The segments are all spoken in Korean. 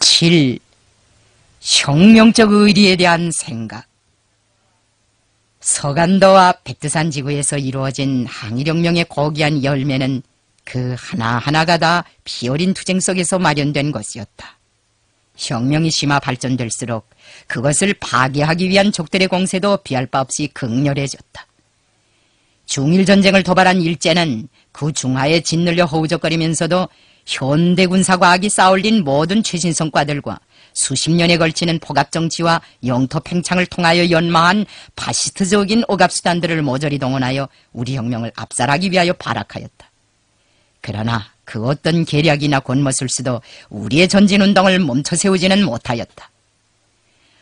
7. 혁명적 의리에 대한 생각. 서간도와 백두산 지구에서 이루어진 항일혁명의 고귀한 열매는 그 하나하나가 다 피어린 투쟁 속에서 마련된 것이었다. 혁명이 심화 발전될수록 그것을 파괴하기 위한 적들의 공세도 비할 바 없이 극렬해졌다. 중일전쟁을 도발한 일제는 그 중하에 짓눌려 허우적거리면서도 현대군사과학이 쌓아올린 모든 최신 성과들과 수십 년에 걸치는 포갑정치와 영토 팽창을 통하여 연마한 파시스트적인 억압수단들을 모조리 동원하여 우리 혁명을 압살하기 위하여 발악하였다. 그러나 그 어떤 계략이나 권모술수도 우리의 전진운동을 멈춰 세우지는 못하였다.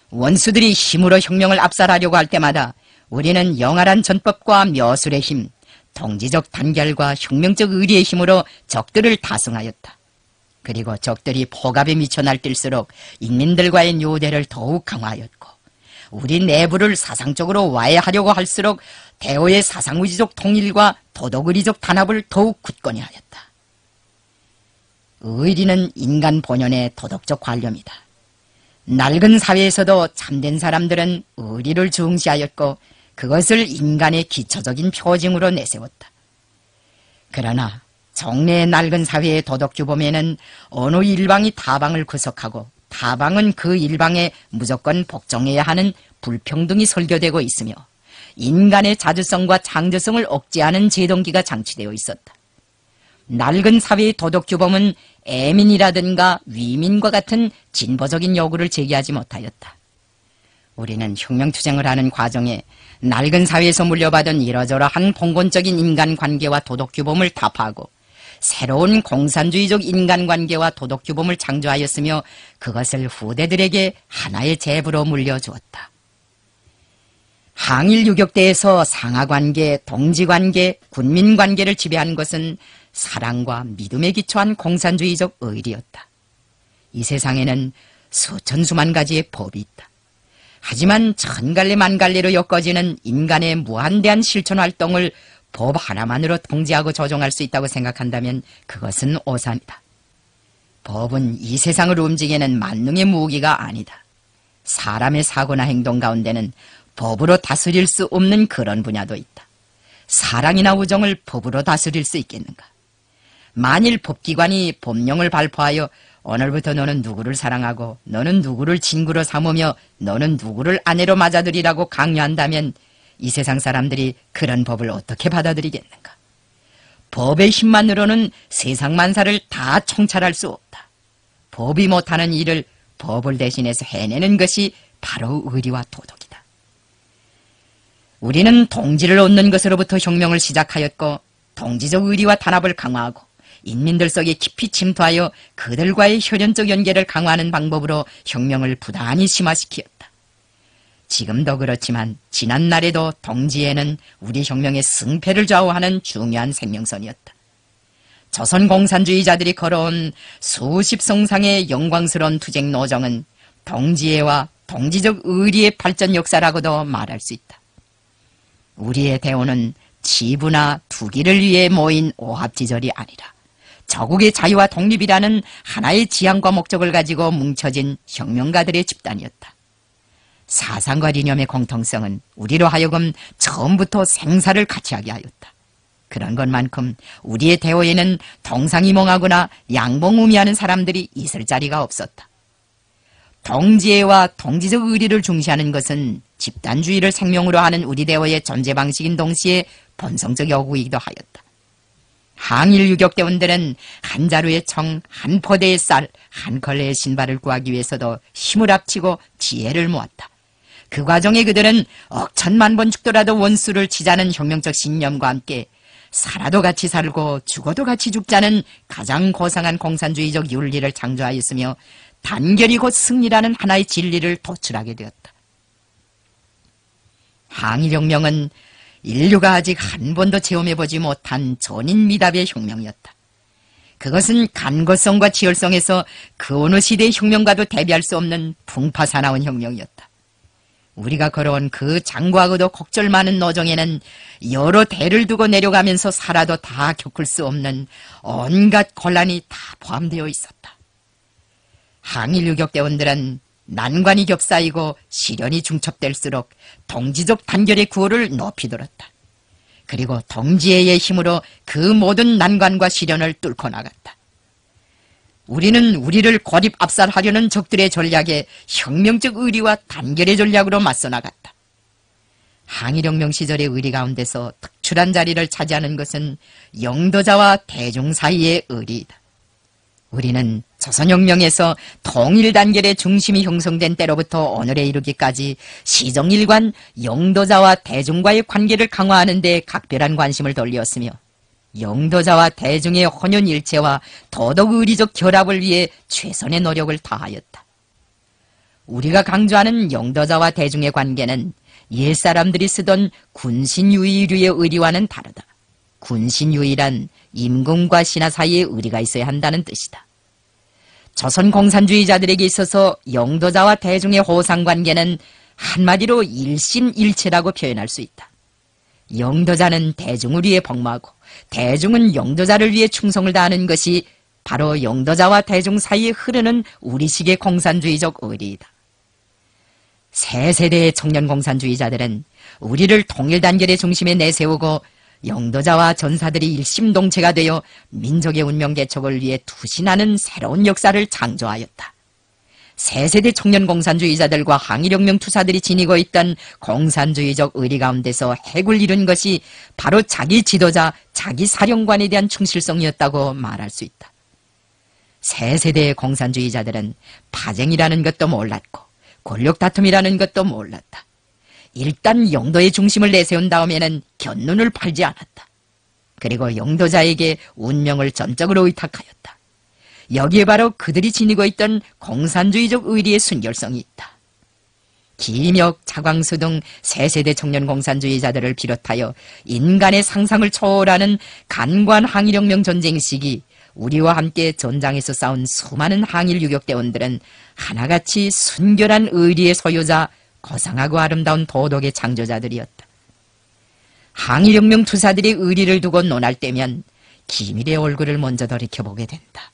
원수들이 힘으로 혁명을 압살하려고 할 때마다 우리는 영활한 전법과 묘술의 힘, 동지적 단결과 혁명적 의리의 힘으로 적들을 다승하였다. 그리고 적들이 포갑에 미쳐 날뛸수록 인민들과의 요대를 더욱 강화하였고, 우리 내부를 사상적으로 와해하려고 할수록 대오의 사상의지적 통일과 도덕의리적 단합을 더욱 굳건히 하였다. 의리는 인간 본연의 도덕적 관념이다. 낡은 사회에서도 참된 사람들은 의리를 중시하였고 그것을 인간의 기초적인 표징으로 내세웠다. 그러나 정례의 낡은 사회의 도덕규범에는 어느 일방이 타방을 구속하고 타방은 그 일방에 무조건 복종해야 하는 불평등이 설교되고 있으며 인간의 자주성과 창조성을 억제하는 제동기가 장치되어 있었다. 낡은 사회의 도덕규범은 애민이라든가 위민과 같은 진보적인 요구를 제기하지 못하였다. 우리는 혁명투쟁을 하는 과정에 낡은 사회에서 물려받은 이러저러한 봉건적인 인간관계와 도덕규범을 타파하고 새로운 공산주의적 인간관계와 도덕규범을 창조하였으며 그것을 후대들에게 하나의 제부로 물려주었다. 항일 유격대에서 상하관계, 동지관계, 군민관계를 지배한 것은 사랑과 믿음에 기초한 공산주의적 의리였다. 이 세상에는 수천 수만 가지의 법이 있다. 하지만 천갈래 만갈래로 엮어지는 인간의 무한대한 실천활동을 법 하나만으로 통제하고 조정할 수 있다고 생각한다면 그것은 오산이다. 법은 이 세상을 움직이는 만능의 무기가 아니다. 사람의 사고나 행동 가운데는 법으로 다스릴 수 없는 그런 분야도 있다. 사랑이나 우정을 법으로 다스릴 수 있겠는가? 만일 법기관이 법령을 발표하여 오늘부터 너는 누구를 사랑하고 너는 누구를 친구로 삼으며 너는 누구를 아내로 맞아들이라고 강요한다면 이 세상 사람들이 그런 법을 어떻게 받아들이겠는가? 법의 힘만으로는 세상 만사를 다 총찰할 수 없다. 법이 못하는 일을 법을 대신해서 해내는 것이 바로 의리와 도덕이다. 우리는 동지를 얻는 것으로부터 혁명을 시작하였고 동지적 의리와 단합을 강화하고 인민들 속에 깊이 침투하여 그들과의 혈연적 연계를 강화하는 방법으로 혁명을 부단히 심화시키었다. 지금도 그렇지만 지난날에도 동지에는 우리 혁명의 승패를 좌우하는 중요한 생명선이었다. 조선 공산주의자들이 걸어온 수십 성상의 영광스러운 투쟁 노정은 동지애와 동지적 의리의 발전 역사라고도 말할 수 있다. 우리의 대오는 지부나 투기를 위해 모인 오합지졸이 아니라 저국의 자유와 독립이라는 하나의 지향과 목적을 가지고 뭉쳐진 혁명가들의 집단이었다. 사상과 이념의 공통성은 우리로 하여금 처음부터 생사를 같이 하게 하였다. 그런 것만큼 우리의 대오에는 동상이몽하거나 양봉우미하는 사람들이 있을 자리가 없었다. 동지애와 동지적 의리를 중시하는 것은 집단주의를 생명으로 하는 우리 대오의 존재 방식인 동시에 본성적 요구이기도 하였다. 항일 유격대원들은 한 자루의 청, 한 포대의 쌀, 한 걸레의 신발을 구하기 위해서도 힘을 합치고 지혜를 모았다. 그 과정에 그들은 억천만 번 죽더라도 원수를 치자는 혁명적 신념과 함께 살아도 같이 살고 죽어도 같이 죽자는 가장 고상한 공산주의적 윤리를 창조하였으며 단결이 곧 승리라는 하나의 진리를 도출하게 되었다. 항일혁명은 인류가 아직 한 번도 체험해보지 못한 전인미답의 혁명이었다. 그것은 간거성과 지열성에서 그 어느 시대의 혁명과도 대비할 수 없는 풍파사나운 혁명이었다. 우리가 걸어온 그 장구하고도 곡절 많은 노정에는 여러 대를 두고 내려가면서 살아도 다 겪을 수 없는 온갖 곤란이 다 포함되어 있었다. 항일 유격대원들은 난관이 겹싸이고 시련이 중첩될수록 동지적 단결의 구호를 높이 들었다. 그리고 동지애의 힘으로 그 모든 난관과 시련을 뚫고 나갔다. 우리는 우리를 고립 압살하려는 적들의 전략에 혁명적 의리와 단결의 전략으로 맞서 나갔다. 항일혁명 시절의 의리 가운데서 특출한 자리를 차지하는 것은 영도자와 대중 사이의 의리이다. 우리는 조선혁명에서 통일단결의 중심이 형성된 때로부터 오늘에 이르기까지 시정일관 영도자와 대중과의 관계를 강화하는 데 각별한 관심을 돌렸으며 영도자와 대중의 혼연일체와 도덕의리적 결합을 위해 최선의 노력을 다하였다. 우리가 강조하는 영도자와 대중의 관계는 옛사람들이 쓰던 군신유의류의 의리와는 다르다. 군신유의란 임금과 신하 사이에 의리가 있어야 한다는 뜻이다. 조선 공산주의자들에게 있어서 영도자와 대중의 호상관계는 한마디로 일심일체라고 표현할 수 있다. 영도자는 대중을 위해 복무하고 대중은 영도자를 위해 충성을 다하는 것이 바로 영도자와 대중 사이에 흐르는 우리식의 공산주의적 의리이다. 새 세대의 청년 공산주의자들은 우리를 통일단결의 중심에 내세우고 영도자와 전사들이 일심동체가 되어 민족의 운명 개척을 위해 투신하는 새로운 역사를 창조하였다. 새 세대 청년 공산주의자들과 항일혁명 투사들이 지니고 있던 공산주의적 의리 가운데서 핵을 이룬 것이 바로 자기 지도자, 자기 사령관에 대한 충실성이었다고 말할 수 있다. 새 세대의 공산주의자들은 파쟁이라는 것도 몰랐고 권력 다툼이라는 것도 몰랐다. 일단 영도의 중심을 내세운 다음에는 견눈을 팔지 않았다. 그리고 영도자에게 운명을 전적으로 의탁하였다. 여기에 바로 그들이 지니고 있던 공산주의적 의리의 순결성이 있다. 김혁, 차광수 등 새세대 청년 공산주의자들을 비롯하여 인간의 상상을 초월하는 간관 항일혁명 전쟁 시기 우리와 함께 전장에서 싸운 수많은 항일 유격대원들은 하나같이 순결한 의리의 소유자, 거상하고 아름다운 도덕의 창조자들이었다. 항일혁명 투사들이 의리를 두고 논할 때면 기밀의 얼굴을 먼저 돌이켜보게 된다.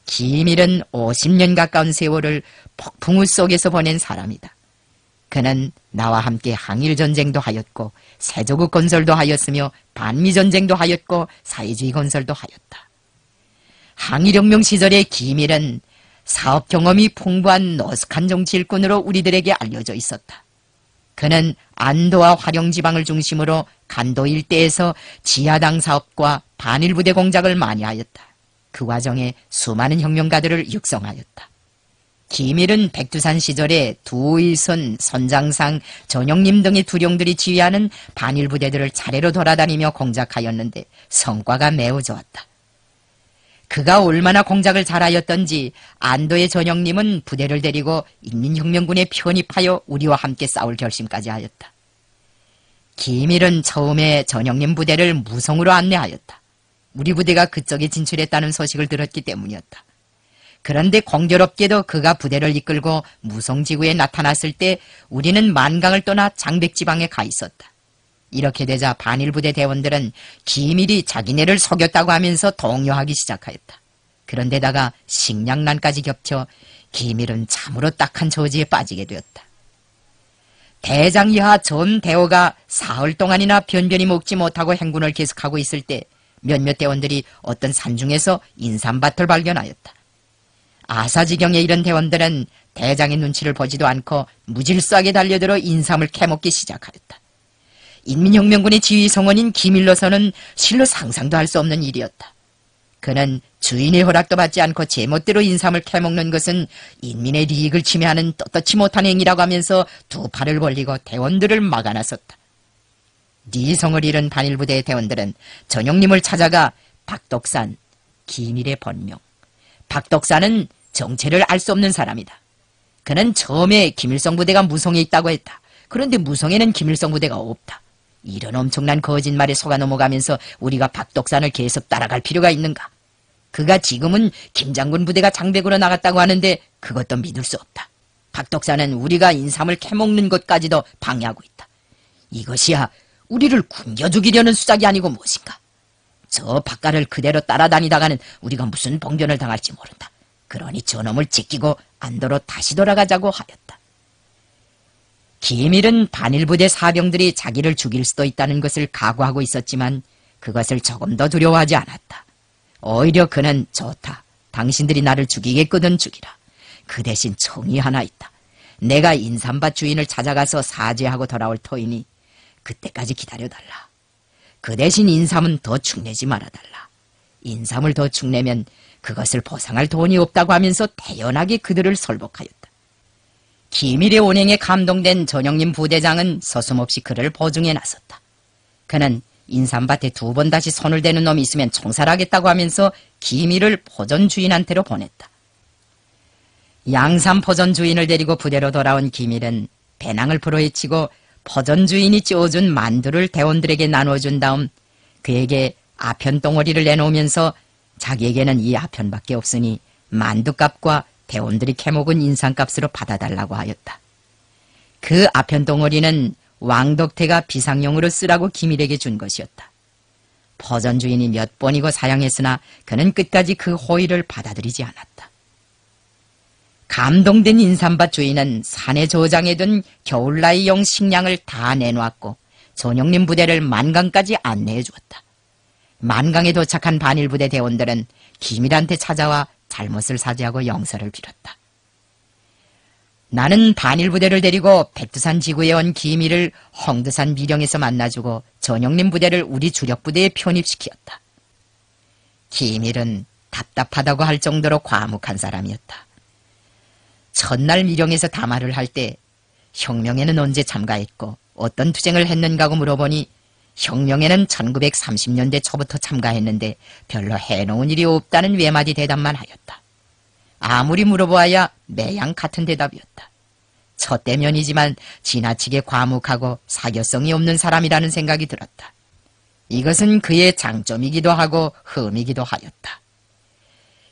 기밀은 50년 가까운 세월을 폭풍우 속에서 보낸 사람이다. 그는 나와 함께 항일전쟁도 하였고 세조국 건설도 하였으며 반미전쟁도 하였고 사회주의 건설도 하였다. 항일혁명 시절의 기밀은 사업 경험이 풍부한 노숙한 정치 일꾼으로 우리들에게 알려져 있었다. 그는 안도와 화룡지방을 중심으로 간도 일대에서 지하당 사업과 반일부대 공작을 많이 하였다. 그 과정에 수많은 혁명가들을 육성하였다. 기밀은 백두산 시절에 두의선, 선장상, 전영림 등의 두령들이 지휘하는 반일부대들을 차례로 돌아다니며 공작하였는데 성과가 매우 좋았다. 그가 얼마나 공작을 잘하였던지 안도의 전영림은 부대를 데리고 인민혁명군에 편입하여 우리와 함께 싸울 결심까지 하였다. 기밀은 처음에 전영림 부대를 무성으로 안내하였다. 우리 부대가 그쪽에 진출했다는 소식을 들었기 때문이었다. 그런데 공교롭게도 그가 부대를 이끌고 무성지구에 나타났을 때 우리는 만강을 떠나 장백지방에 가 있었다. 이렇게 되자 반일부대 대원들은 기밀이 자기네를 속였다고 하면서 동요하기 시작하였다. 그런데다가 식량난까지 겹쳐 기밀은 참으로 딱한 처지에 빠지게 되었다. 대장 이하 전 대호가 사흘 동안이나 변변히 먹지 못하고 행군을 계속하고 있을 때 몇몇 대원들이 어떤 산중에서 인삼밭을 발견하였다. 아사지경에 이른 대원들은 대장의 눈치를 보지도 않고 무질서하게 달려들어 인삼을 캐먹기 시작하였다. 인민혁명군의 지휘성원인 기밀로서는 실로 상상도 할 수 없는 일이었다. 그는 주인의 허락도 받지 않고 제멋대로 인삼을 캐먹는 것은 인민의利益을 침해하는 떳떳지 못한 행위라고 하면서 두 팔을 벌리고 대원들을 막아나섰다. 리성을 잃은 반일부대의 대원들은 전영림을 찾아가 박덕산, 기밀의 본명. 박덕산은 정체를 알 수 없는 사람이다. 그는 처음에 김일성 부대가 무성에 있다고 했다. 그런데 무성에는 김일성 부대가 없다. 이런 엄청난 거짓말에 속아 넘어가면서 우리가 박덕산을 계속 따라갈 필요가 있는가? 그가 지금은 김장군 부대가 장백으로 나갔다고 하는데 그것도 믿을 수 없다. 박덕산은 우리가 인삼을 캐먹는 것까지도 방해하고 있다. 이것이야 우리를 굶겨 죽이려는 수작이 아니고 무엇인가? 저 박가를 그대로 따라다니다가는 우리가 무슨 봉변을 당할지 모른다. 그러니 저놈을 제끼고 안도로 다시 돌아가자고 하였다. 기밀은 반일부대 사병들이 자기를 죽일 수도 있다는 것을 각오하고 있었지만 그것을 조금 더 두려워하지 않았다. 오히려 그는 좋다. 당신들이 나를 죽이겠거든 죽이라. 그 대신 청이 하나 있다. 내가 인삼밭 주인을 찾아가서 사죄하고 돌아올 터이니 그때까지 기다려달라. 그 대신 인삼은 더 축내지 말아달라. 인삼을 더 축내면 그것을 보상할 돈이 없다고 하면서 태연하게 그들을 설복하였다. 기밀의 온행에 감동된 전영림 부대장은 서슴없이 그를 보증해 나섰다. 그는 인삼밭에 2번 다시 손을 대는 놈이 있으면 총살하겠다고 하면서 기밀을 포전 주인한테로 보냈다. 양산 포전 주인을 데리고 부대로 돌아온 기밀은 배낭을 풀어헤치고 포전 주인이 찌워준 만두를 대원들에게 나눠준 다음 그에게 아편 덩어리를 내놓으면서 자기에게는 이 아편밖에 없으니 만두값과 대원들이 캐먹은 인삼값으로 받아달라고 하였다. 그 아편 덩어리는 왕덕태가 비상용으로 쓰라고 기밀에게 준 것이었다. 포전 주인이 몇 번이고 사양했으나 그는 끝까지 그 호의를 받아들이지 않았다. 감동된 인삼밭 주인은 산에 저장해둔 겨울나이용 식량을 다 내놓았고 전영림 부대를 만강까지 안내해 주었다. 만강에 도착한 반일부대 대원들은 기밀한테 찾아와 잘못을 사죄하고 용서를 빌었다. 나는 반일부대를 데리고 백두산 지구에 온 기밀을 홍두산 미령에서 만나주고 전영림 부대를 우리 주력부대에 편입시켰다. 기밀은 답답하다고 할 정도로 과묵한 사람이었다. 첫날 미령에서 담화를 할 때 혁명에는 언제 참가했고 어떤 투쟁을 했는가고 물어보니 혁명에는 1930년대 초부터 참가했는데 별로 해놓은 일이 없다는 외마디 대답만 하였다. 아무리 물어보아야 매양 같은 대답이었다. 첫대면이지만 지나치게 과묵하고 사교성이 없는 사람이라는 생각이 들었다. 이것은 그의 장점이기도 하고 흠이기도 하였다.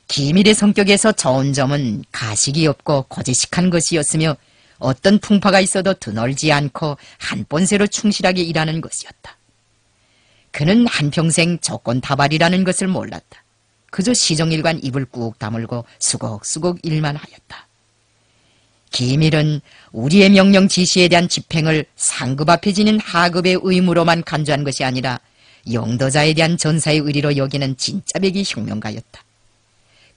기밀의 성격에서 좋은 점은 가식이 없고 고지식한 것이었으며 어떤 풍파가 있어도 드놀지 않고 한본세로 충실하게 일하는 것이었다. 그는 한평생 조건타발이라는 것을 몰랐다. 그저 시정일관 입을 꾹 다물고 수곡수곡 일만 하였다. 기밀은 우리의 명령 지시에 대한 집행을 상급 앞에 지닌 하급의 의무로만 간주한 것이 아니라 영도자에 대한 전사의 의리로 여기는 진짜배기 혁명가였다.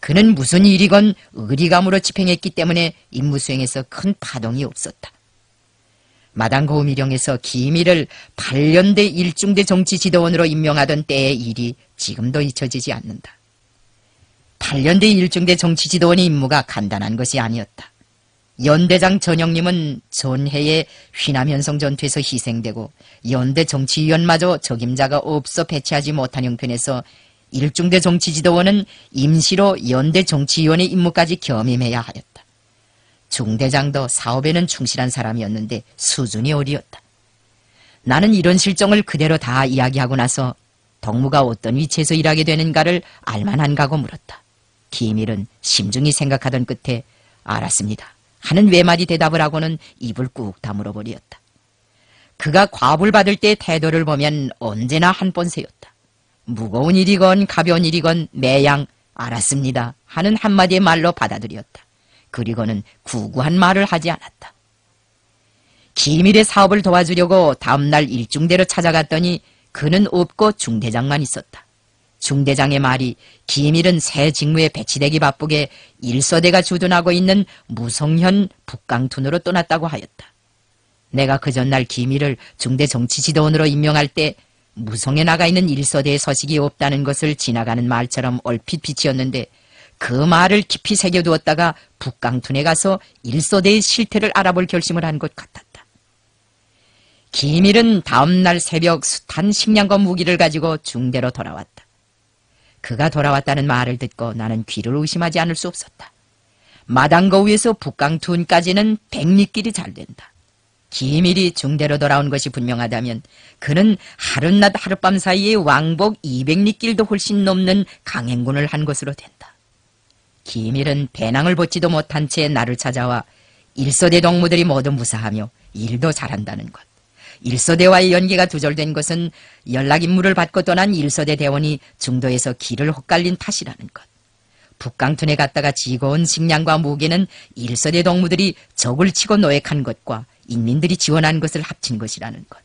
그는 무슨 일이건 의리감으로 집행했기 때문에 임무수행에서 큰 파동이 없었다. 마당고우미령에서 기밀을 8년대 1중대 정치지도원으로 임명하던 때의 일이 지금도 잊혀지지 않는다. 8년대 1중대 정치지도원의 임무가 간단한 것이 아니었다. 연대장 전영림은 전해의 휘남현성 전투에서 희생되고 연대 정치위원마저 적임자가 없어 배치하지 못한 형편에서 1중대 정치지도원은 임시로 연대 정치위원의 임무까지 겸임해야 하였다. 중대장도 사업에는 충실한 사람이었는데 수준이 어리었다. 나는 이런 실정을 그대로 다 이야기하고 나서 덕무가 어떤 위치에서 일하게 되는가를 알만한가고 물었다. 기밀은 심중히 생각하던 끝에 알았습니다 하는 외마디 대답을 하고는 입을 꾹 다물어 버렸다. 그가 과부를 받을 때의 태도를 보면 언제나 한본세였다. 무거운 일이건 가벼운 일이건 매양 알았습니다 하는 한마디의 말로 받아들였다. 그리고는 구구한 말을 하지 않았다. 기밀의 사업을 도와주려고 다음날 일중대로 찾아갔더니 그는 없고 중대장만 있었다. 중대장의 말이 기밀은 새 직무에 배치되기 바쁘게 1소대가 주둔하고 있는 무성현 북강둔으로 떠났다고 하였다. 내가 그 전날 기밀을 중대 정치지도원으로 임명할 때 무성에 나가 있는 1소대의 소식이 없다는 것을 지나가는 말처럼 얼핏 비치었는데 그 말을 깊이 새겨두었다가 북강둔에 가서 1소대의 실태를 알아볼 결심을 한 것 같았다. 기밀은 다음날 새벽 숱한 식량과 무기를 가지고 중대로 돌아왔다. 그가 돌아왔다는 말을 듣고 나는 귀를 의심하지 않을 수 없었다. 마당거위에서 북강둔까지는 백리길이 잘 된다. 기밀이 중대로 돌아온 것이 분명하다면 그는 하룻낮 하룻밤 사이에 왕복 200리길도 훨씬 넘는 강행군을 한 것으로 된다. 기밀은 배낭을 벗지도 못한 채 나를 찾아와 1소대 동무들이 모두 무사하며 일도 잘한다는 것. 1소대와의 연계가 두절된 것은 연락 임무를 받고 떠난 1소대 대원이 중도에서 길을 헛갈린 탓이라는 것. 북강둔에 갔다가 지고온 식량과 무기는 일선의 동무들이 적을 치고 노획한 것과 인민들이 지원한 것을 합친 것이라는 것.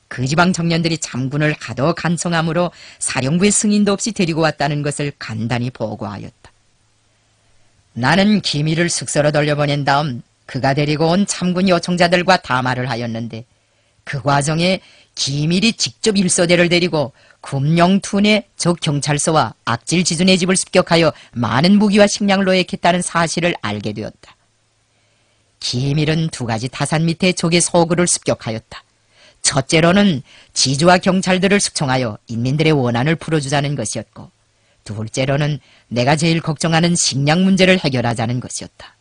그 지방 청년들이 참군을 하도 간청함으로 사령부의 승인도 없이 데리고 왔다는 것을 간단히 보고하였다. 나는 기밀을 숙소로 돌려보낸 다음 그가 데리고 온 참군 요청자들과 담화를 하였는데 그 과정에 기밀이 직접 일소대를 데리고 금룡툰의 적 경찰서와 악질 지준의 집을 습격하여 많은 무기와 식량을 노획했다는 사실을 알게 되었다. 기밀은 두 가지 타산 밑에 적의 소굴을 습격하였다. 첫째로는 지주와 경찰들을 숙청하여 인민들의 원한을 풀어주자는 것이었고, 둘째로는 내가 제일 걱정하는 식량 문제를 해결하자는 것이었다.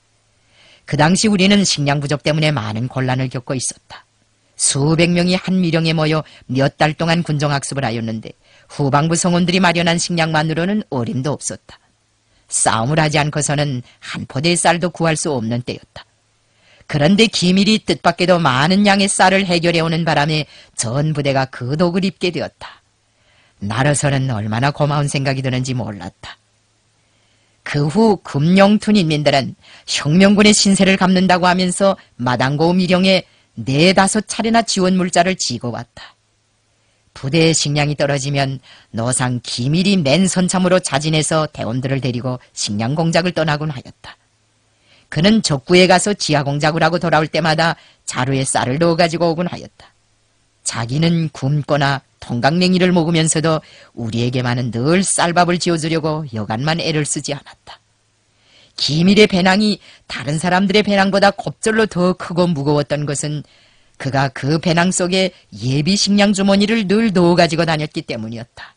그 당시 우리는 식량 부족 때문에 많은 곤란을 겪고 있었다. 수백 명이 한 미령에 모여 몇 달 동안 군정학습을 하였는데 후방부 성원들이 마련한 식량만으로는 어림도 없었다. 싸움을 하지 않고서는 한 포대의 쌀도 구할 수 없는 때였다. 그런데 기밀이 뜻밖에도 많은 양의 쌀을 해결해오는 바람에 전 부대가 그 독을 입게 되었다. 나로서는 얼마나 고마운 생각이 드는지 몰랐다. 그 후 금룡툰 인민들은 혁명군의 신세를 갚는다고 하면서 마당고 미령에 4~5차례나 지원 물자를 지고 왔다. 부대의 식량이 떨어지면 노상 기밀이 맨선참으로 자진해서 대원들을 데리고 식량 공작을 떠나곤 하였다. 그는 적구에 가서 지하 공작을 하고 돌아올 때마다 자루에 쌀을 넣어가지고 오곤 하였다. 자기는 굶거나 통각냉이를 먹으면서도 우리에게만은 늘 쌀밥을 지어주려고 여간만 애를 쓰지 않았다. 기밀의 배낭이 다른 사람들의 배낭보다 곱절로 더 크고 무거웠던 것은 그가 그 배낭 속에 예비 식량 주머니를 늘 넣어가지고 다녔기 때문이었다.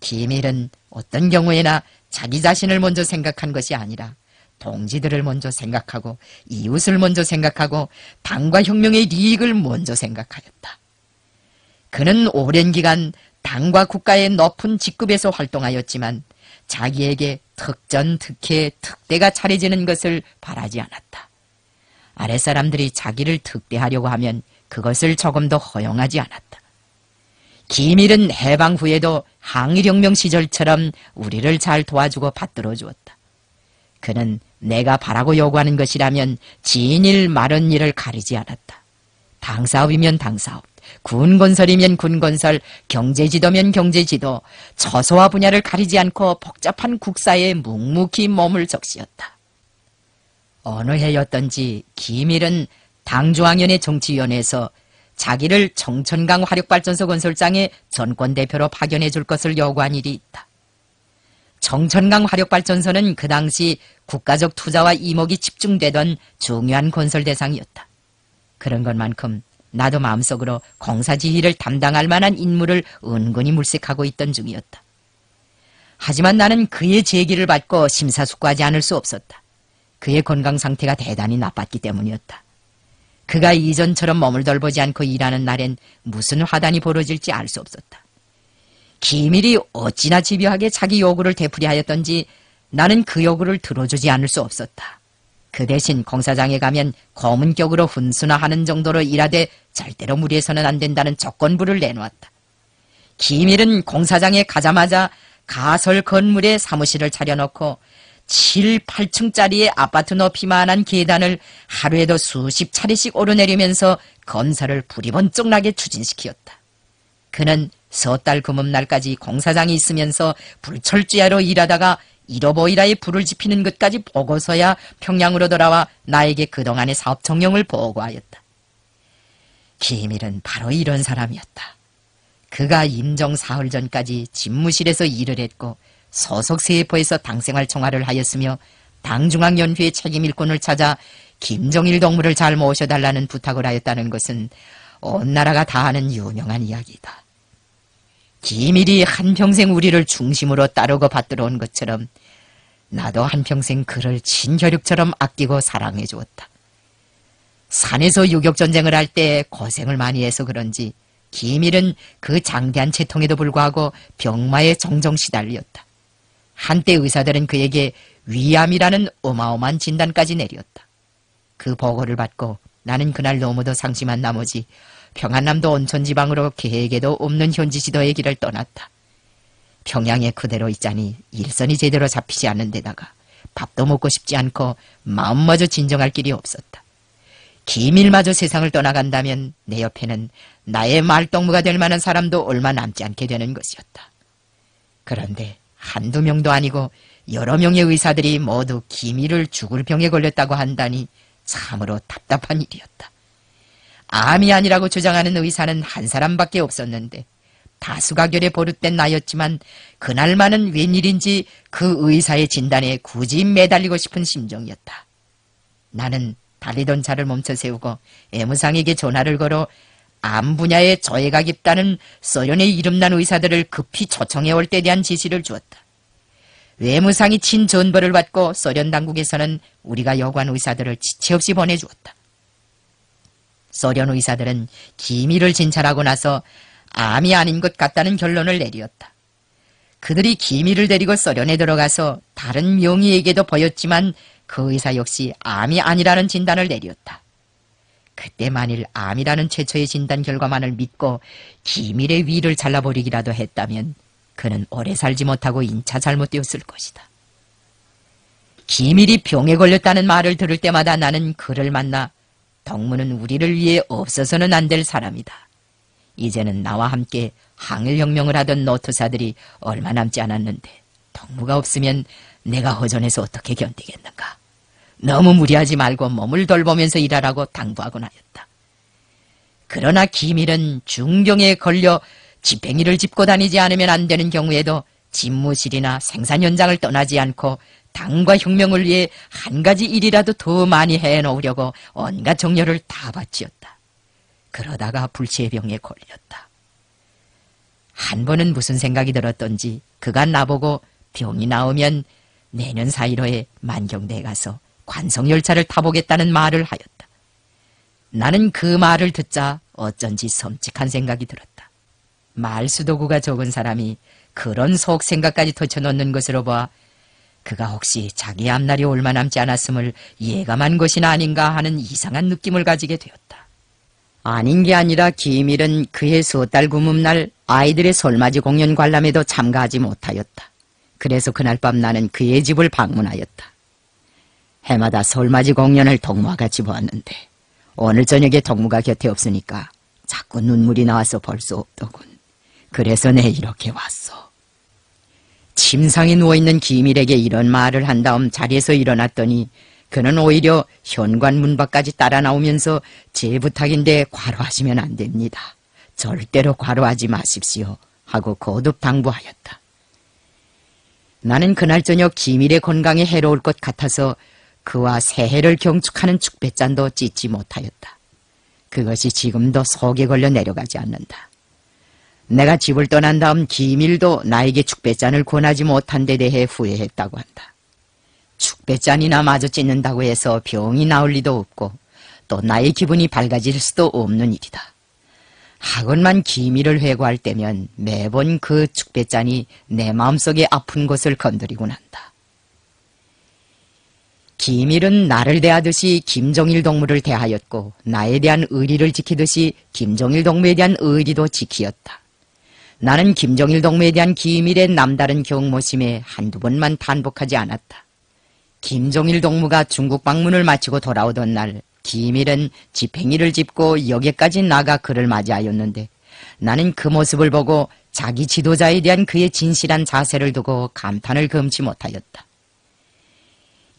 기밀은 어떤 경우에나 자기 자신을 먼저 생각한 것이 아니라 동지들을 먼저 생각하고 이웃을 먼저 생각하고 당과 혁명의 리익을 먼저 생각하였다. 그는 오랜 기간 당과 국가의 높은 직급에서 활동하였지만 자기에게 특전, 특혜, 특대가 차려지는 것을 바라지 않았다. 아랫사람들이 자기를 특대하려고 하면 그것을 조금도 허용하지 않았다. 기밀은 해방 후에도 항일혁명 시절처럼 우리를 잘 도와주고 받들어 주었다. 그는 내가 바라고 요구하는 것이라면 진일 마른 일을 가리지 않았다. 당사업이면 당사업, 군건설이면 군건설, 경제지도면 경제지도, 처소와 분야를 가리지 않고 복잡한 국사에 묵묵히 몸을 적시었다. 어느 해였던지 기밀은 당중앙위원회 정치위원회에서 자기를 청천강 화력발전소 건설장에 전권대표로 파견해 줄 것을 요구한 일이 있다. 청천강 화력발전소는 그 당시 국가적 투자와 이목이 집중되던 중요한 건설 대상이었다. 그런 것만큼 나도 마음속으로 공사지휘를 담당할 만한 인물을 은근히 물색하고 있던 중이었다. 하지만 나는 그의 제기를 받고 심사숙고하지 않을 수 없었다. 그의 건강 상태가 대단히 나빴기 때문이었다. 그가 이전처럼 몸을 돌보지 않고 일하는 날엔 무슨 화단이 벌어질지 알 수 없었다. 기밀이 어찌나 집요하게 자기 요구를 되풀이하였던지 나는 그 요구를 들어주지 않을 수 없었다. 그 대신 공사장에 가면 고문격으로 훈수나하는 정도로 일하되 절대로 무리해서는 안 된다는 조건부를 내놓았다. 기밀은 공사장에 가자마자 가설 건물에 사무실을 차려놓고 7, 8층짜리의 아파트 높이만한 계단을 하루에도 수십 차례씩 오르내리면서 건설을 부리번쩍나게 추진시키었다. 그는 섣달 금음날까지 공사장에 있으면서 불철주야로 일하다가 1호 보일러에 불을 지피는 것까지 보고서야 평양으로 돌아와 나에게 그동안의 사업 정령을 보고하였다. 기밀은 바로 이런 사람이었다. 그가 임종 사흘 전까지 집무실에서 일을 했고 소속 세포에서 당생활 총괄을 하였으며 당중앙연회의 책임 일꾼을 찾아 김정일 동무를 잘 모셔달라는 부탁을 하였다는 것은 온 나라가 다 아는 유명한 이야기다. 기밀이 한평생 우리를 중심으로 따르고 받들어 온 것처럼 나도 한평생 그를 친혈육처럼 아끼고 사랑해 주었다. 산에서 유격전쟁을 할 때 고생을 많이 해서 그런지 기밀은 그 장대한 채통에도 불구하고 병마에 종종 시달렸다. 한때 의사들은 그에게 위암이라는 어마어마한 진단까지 내렸다. 그 보고를 받고 나는 그날 너무도 상심한 나머지 평안남도 온천지방으로 계획에도 없는 현지 지도의 길을 떠났다. 평양에 그대로 있자니 일선이 제대로 잡히지 않는 데다가 밥도 먹고 싶지 않고 마음마저 진정할 길이 없었다. 기밀마저 세상을 떠나간다면 내 옆에는 나의 말동무가 될 만한 사람도 얼마 남지 않게 되는 것이었다. 그런데 한두 명도 아니고 여러 명의 의사들이 모두 기밀을 죽을 병에 걸렸다고 한다니 참으로 답답한 일이었다. 암이 아니라고 주장하는 의사는 한 사람밖에 없었는데 다수가 결에 버릇된 나였지만 그날만은 웬일인지 그 의사의 진단에 굳이 매달리고 싶은 심정이었다. 나는 달리던 차를 멈춰 세우고 애무상에게 전화를 걸어 암 분야에 저해가 깊다는 소련의 이름난 의사들을 급히 초청해 올 때 대한 지시를 주었다. 외무상이 친 전보를 받고 소련 당국에서는 우리가 요구한 의사들을 지체 없이 보내주었다. 소련 의사들은 기밀을 진찰하고 나서 암이 아닌 것 같다는 결론을 내리었다. 그들이 기밀을 데리고 소련에 들어가서 다른 명의에게도 보였지만 그 의사 역시 암이 아니라는 진단을 내렸다. 그때 만일 암이라는 최초의 진단 결과만을 믿고 기밀의 위를 잘라버리기라도 했다면 그는 오래 살지 못하고 인차 잘못되었을 것이다. 기밀이 병에 걸렸다는 말을 들을 때마다 나는 그를 만나 덕무는 우리를 위해 없어서는 안 될 사람이다. 이제는 나와 함께 항일혁명을 하던 노투사들이 얼마 남지 않았는데 덕무가 없으면 내가 허전해서 어떻게 견디겠는가. 너무 무리하지 말고 몸을 돌보면서 일하라고 당부하곤 하였다. 그러나 기밀은 중병에 걸려 집행이를 짚고 다니지 않으면 안 되는 경우에도 집무실이나 생산 현장을 떠나지 않고 당과 혁명을 위해 한 가지 일이라도 더 많이 해놓으려고 온갖 정열을 다 바치었다. 그러다가 불치의 병에 걸렸다. 한 번은 무슨 생각이 들었던지 그가 나보고 병이 나오면 내년 4.15에 만경대에 가서 관성열차를 타보겠다는 말을 하였다. 나는 그 말을 듣자 어쩐지 섬찟한 생각이 들었다. 말수도구가 적은 사람이 그런 속 생각까지 터쳐놓는 것으로 봐 그가 혹시 자기 앞날이 얼마 남지 않았음을 예감한 것이나 아닌가 하는 이상한 느낌을 가지게 되었다. 아닌 게 아니라 기밀은 그의 섣달 구뭅날 아이들의 설맞이 공연 관람에도 참가하지 못하였다. 그래서 그날 밤 나는 그의 집을 방문하였다. 해마다 설맞이 공연을 덕무와 같이 보았는데 오늘 저녁에 덕무가 곁에 없으니까 자꾸 눈물이 나와서 볼 수 없더군. 그래서 내 이렇게 왔어. 침상에 누워있는 기밀에게 이런 말을 한 다음 자리에서 일어났더니 그는 오히려 현관 문 밖까지 따라 나오면서 제 부탁인데 과로하시면 안 됩니다. 절대로 과로하지 마십시오. 하고 거듭 당부하였다. 나는 그날 저녁 기밀의 건강에 해로울 것 같아서 그와 새해를 경축하는 축배잔도 찢지 못하였다. 그것이 지금도 속에 걸려 내려가지 않는다. 내가 집을 떠난 다음 기밀도 나에게 축배잔을 권하지 못한 데 대해 후회했다고 한다. 축배잔이나 마저 찢는다고 해서 병이 나을 리도 없고 또 나의 기분이 밝아질 수도 없는 일이다. 하건만 기밀을 회고할 때면 매번 그 축배잔이 내 마음속에 아픈 곳을 건드리곤 한다. 기밀은 나를 대하듯이 김종일 동무를 대하였고 나에 대한 의리를 지키듯이 김종일 동무에 대한 의리도 지키었다. 나는 김종일 동무에 대한 기밀의 남다른 경모심에 한두 번만 탄복하지 않았다. 김종일 동무가 중국 방문을 마치고 돌아오던 날 기밀은 집행이를 짚고 역에까지 나가 그를 맞이하였는데 나는 그 모습을 보고 자기 지도자에 대한 그의 진실한 자세를 두고 감탄을 금치 못하였다.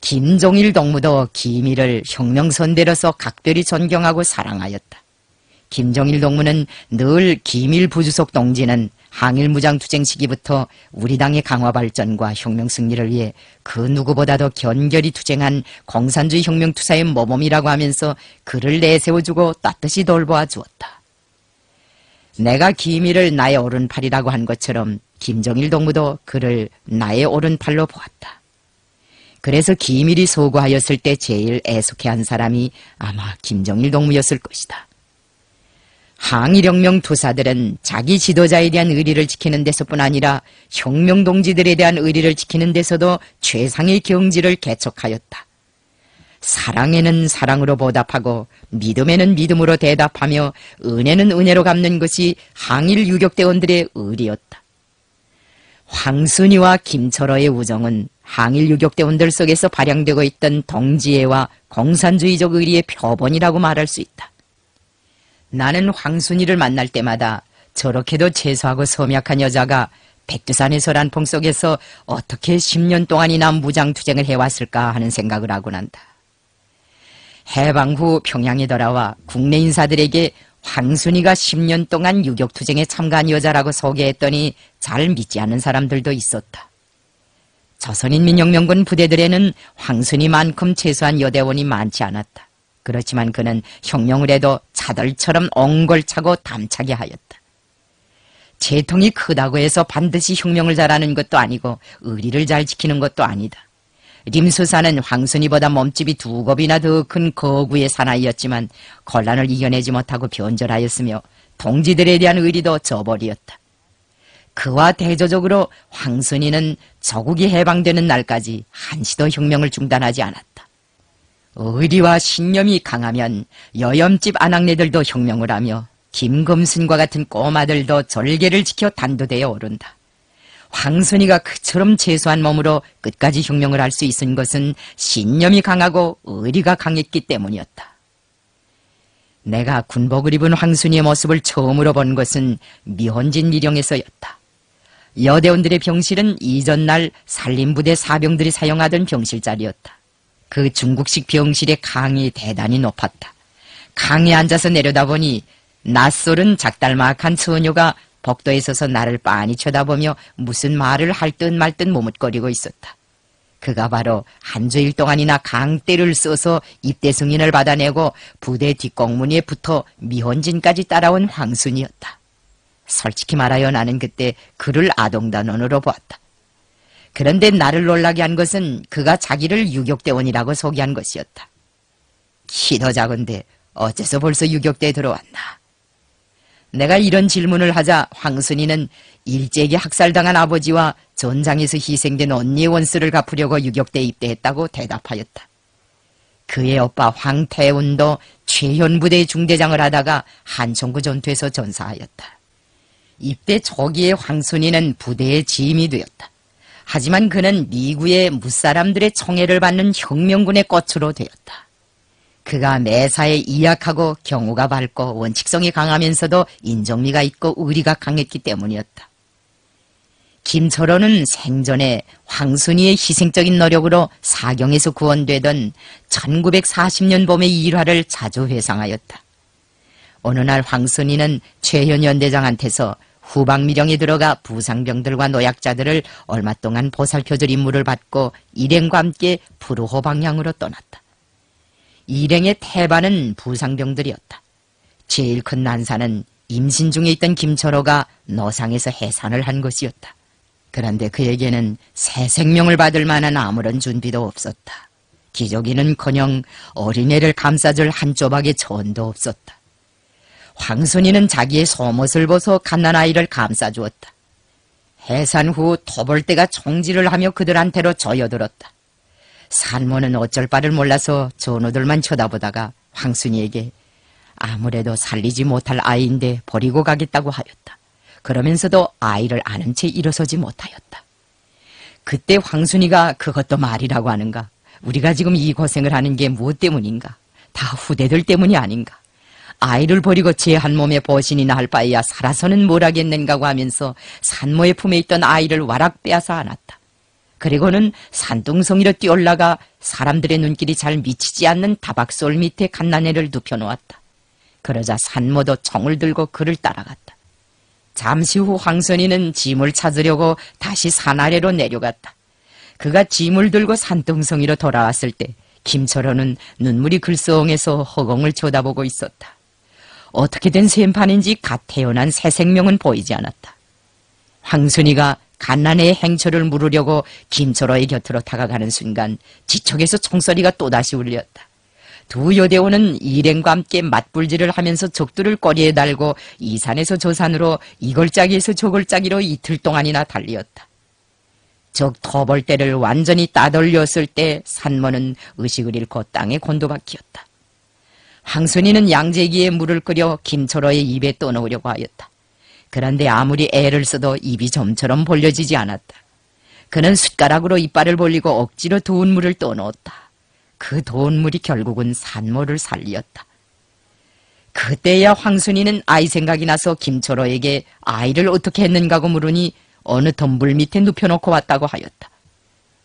김종일 동무도 기밀을 혁명선대로서 각별히 존경하고 사랑하였다. 김종일 동무는 늘 기밀 부주석 동지는 항일무장투쟁 시기부터 우리 당의 강화 발전과 혁명 승리를 위해 그 누구보다도 견결히 투쟁한 공산주의 혁명투사의 모범이라고 하면서 그를 내세워주고 따뜻이 돌보아 주었다. 내가 기밀을 나의 오른팔이라고 한 것처럼 김종일 동무도 그를 나의 오른팔로 보았다. 그래서 기밀이 소구하였을 때 제일 애숙해한 사람이 아마 김종일 동무였을 것이다. 항일혁명 투사들은 자기 지도자에 대한 의리를 지키는 데서뿐 아니라 혁명동지들에 대한 의리를 지키는 데서도 최상의 경지를 개척하였다. 사랑에는 사랑으로 보답하고 믿음에는 믿음으로 대답하며 은혜는 은혜로 갚는 것이 항일 유격대원들의 의리였다. 황순이와 김철호의 우정은 항일 유격대원들 속에서 발양되고 있던 동지애와 공산주의적 의리의 표본이라고 말할 수 있다. 나는 황순이를 만날 때마다 저렇게도 채소하고 섬약한 여자가 백두산의 란풍 속에서 어떻게 10년 동안이나 무장투쟁을 해왔을까 하는 생각을 하곤 한다. 해방 후 평양에 돌아와 국내 인사들에게 황순이가 10년 동안 유격투쟁에 참가한 여자라고 소개했더니 잘 믿지 않는 사람들도 있었다. 조선인민혁명군 부대들에는 황순이만큼 최소한 여대원이 많지 않았다. 그렇지만 그는 혁명을 해도 차들처럼 옹골차고 담차게 하였다. 재통이 크다고 해서 반드시 혁명을 잘하는 것도 아니고 의리를 잘 지키는 것도 아니다. 림수사는 황순이보다 몸집이 2곱이나 더 큰 거구의 사나이였지만 곤란을 이겨내지 못하고 변절하였으며 동지들에 대한 의리도 저버리었다. 그와 대조적으로 황순이는 조국이 해방되는 날까지 한시도 혁명을 중단하지 않았다. 의리와 신념이 강하면 여염집 아낙네들도 혁명을 하며 김금순과 같은 꼬마들도 절개를 지켜 단도대에 오른다. 황순이가 그처럼 채소한 몸으로 끝까지 혁명을 할 수 있은 것은 신념이 강하고 의리가 강했기 때문이었다. 내가 군복을 입은 황순이의 모습을 처음으로 본 것은 미혼진 미령에서였다. 여대원들의 병실은 이전날 산림부대 사병들이 사용하던 병실자리였다. 그 중국식 병실의 강이 대단히 높았다. 강에 앉아서 내려다보니 낯설은 작달막한 처녀가 복도에 서서 나를 빤히 쳐다보며 무슨 말을 할 듯 말 듯 머뭇거리고 있었다. 그가 바로 한 주일 동안이나 강대를 써서 입대 승인을 받아내고 부대 뒷공무니에 붙어 미혼진까지 따라온 황순이었다. 솔직히 말하여 나는 그때 그를 아동단원으로 보았다. 그런데 나를 놀라게 한 것은 그가 자기를 유격대원이라고 소개한 것이었다. 키도 작은데 어째서 벌써 유격대에 들어왔나? 내가 이런 질문을 하자 황순이는 일제에게 학살당한 아버지와 전장에서 희생된 언니의 원수를 갚으려고 유격대에 입대했다고 대답하였다. 그의 오빠 황태운도 최현부대 중대장을 하다가 한총구 전투에서 전사하였다. 입대 초기에 황순이는 부대의 지임이 되었다. 하지만 그는 미국의 무사람들의 총애를 받는 혁명군의 꽃으로 되었다. 그가 매사에 이약하고 경우가 밝고 원칙성이 강하면서도 인정미가 있고 의리가 강했기 때문이었다. 김철호는 생전에 황순이의 희생적인 노력으로 사경에서 구원되던 1940년 봄의 일화를 자주 회상하였다. 어느 날 황순이는 최현 연대장한테서 후방미령에 들어가 부상병들과 노약자들을 얼마 동안 보살펴줄 임무를 받고 일행과 함께 푸르호 방향으로 떠났다. 일행의 태반은 부상병들이었다. 제일 큰 난사는 임신 중에 있던 김철호가 노상에서 해산을 한 것이었다. 그런데 그에게는 새 생명을 받을 만한 아무런 준비도 없었다. 기저귀는커녕 어린애를 감싸줄 한 조각의 전도 없었다. 황순이는 자기의 속옷을 벗어 갓난아이를 감싸주었다. 해산 후 토벌대가 총질을 하며 그들한테로 조여들었다. 산모는 어쩔 바를 몰라서 전우들만 쳐다보다가 황순이에게 아무래도 살리지 못할 아이인데 버리고 가겠다고 하였다. 그러면서도 아이를 아는 채 일어서지 못하였다. 그때 황순이가 그것도 말이라고 하는가? 우리가 지금 이 고생을 하는 게 무엇 때문인가? 다 후대들 때문이 아닌가? 아이를 버리고 제 한 몸에 보신이나 할 바에야 살아서는 뭘 하겠는가고 하면서 산모의 품에 있던 아이를 와락 빼앗아 안았다. 그리고는 산둥성이로 뛰어올라가 사람들의 눈길이 잘 미치지 않는 다박솔 밑에 갓난애를 눕혀놓았다. 그러자 산모도 총을 들고 그를 따라갔다. 잠시 후 황선이는 짐을 찾으려고 다시 산 아래로 내려갔다. 그가 짐을 들고 산둥성이로 돌아왔을 때 김철호는 눈물이 글썽해서 허공을 쳐다보고 있었다. 어떻게 된 셈판인지 갓 태어난 새 생명은 보이지 않았다. 황순이가 갓난애의 행처를 물으려고 김철호의 곁으로 다가가는 순간 지척에서 총소리가 또다시 울렸다. 두 여대원은 일행과 함께 맞불질을 하면서 적들을 꼬리에 달고 이 산에서 저 산으로 이 골짜기에서 저 골짜기로 이틀 동안이나 달리었다. 적 토벌대를 완전히 따돌렸을 때 산모는 의식을 잃고 땅에 곤두박히었다. 황순이는 양재기에 물을 끓여 김철호의 입에 떠넣으려고 하였다. 그런데 아무리 애를 써도 입이 점처럼 벌려지지 않았다. 그는 숟가락으로 이빨을 벌리고 억지로 돈물을 떠넣었다. 그 돈물이 결국은 산모를 살리었다. 그때야 황순이는 아이 생각이 나서 김철호에게 아이를 어떻게 했는가고 물으니 어느 덤불 밑에 눕혀놓고 왔다고 하였다.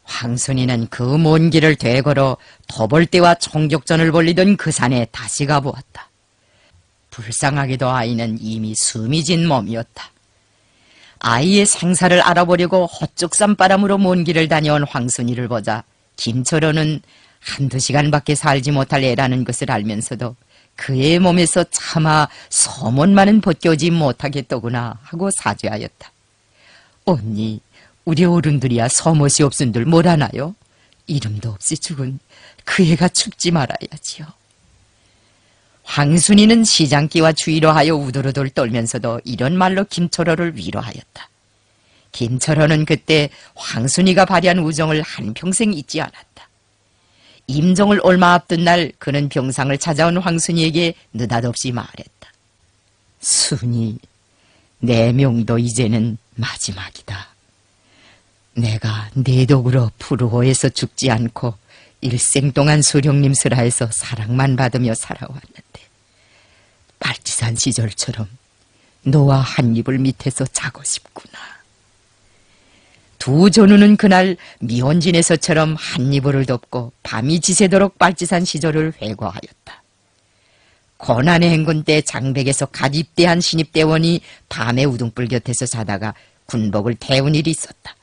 황순이는 그 먼 길을 되걸어 터벌대와 총격전을 벌리던 그 산에 다시 가보았다. 불쌍하게도 아이는 이미 숨이 진 몸이었다. 아이의 생사를 알아보려고 헛죽산 바람으로 먼 길을 다녀온 황순이를 보자 김철호는 한두 시간밖에 살지 못할 애라는 것을 알면서도 그의 몸에서 차마 소문만은 벗겨오지 못하겠더구나 하고 사죄하였다. 언니, 우리 어른들이야 소못이 없은들 뭘 하나요? 이름도 없이 죽은 그 애가 죽지 말아야지요. 황순이는 시장기와 주의로 하여 우두루들 떨면서도 이런 말로 김철호를 위로하였다. 김철호는 그때 황순이가 발휘한 우정을 한평생 잊지 않았다. 임종을 얼마 앞둔 날 그는 병상을 찾아온 황순이에게 느닷없이 말했다. 순이, 내 명도 이제는 마지막이다. 내가 내 덕으로 푸르호에서 죽지 않고 일생 동안 수령님 슬하에서 사랑만 받으며 살아왔는데 빨치산 시절처럼 너와 한 이불 밑에서 자고 싶구나. 두 전우는 그날 미혼진에서처럼 한 이불을 덮고 밤이 지새도록 빨치산 시절을 회고하였다. 고난의 행군 때 장백에서 갓 입대한 신입대원이 밤에 우등불 곁에서 자다가 군복을 태운 일이 있었다.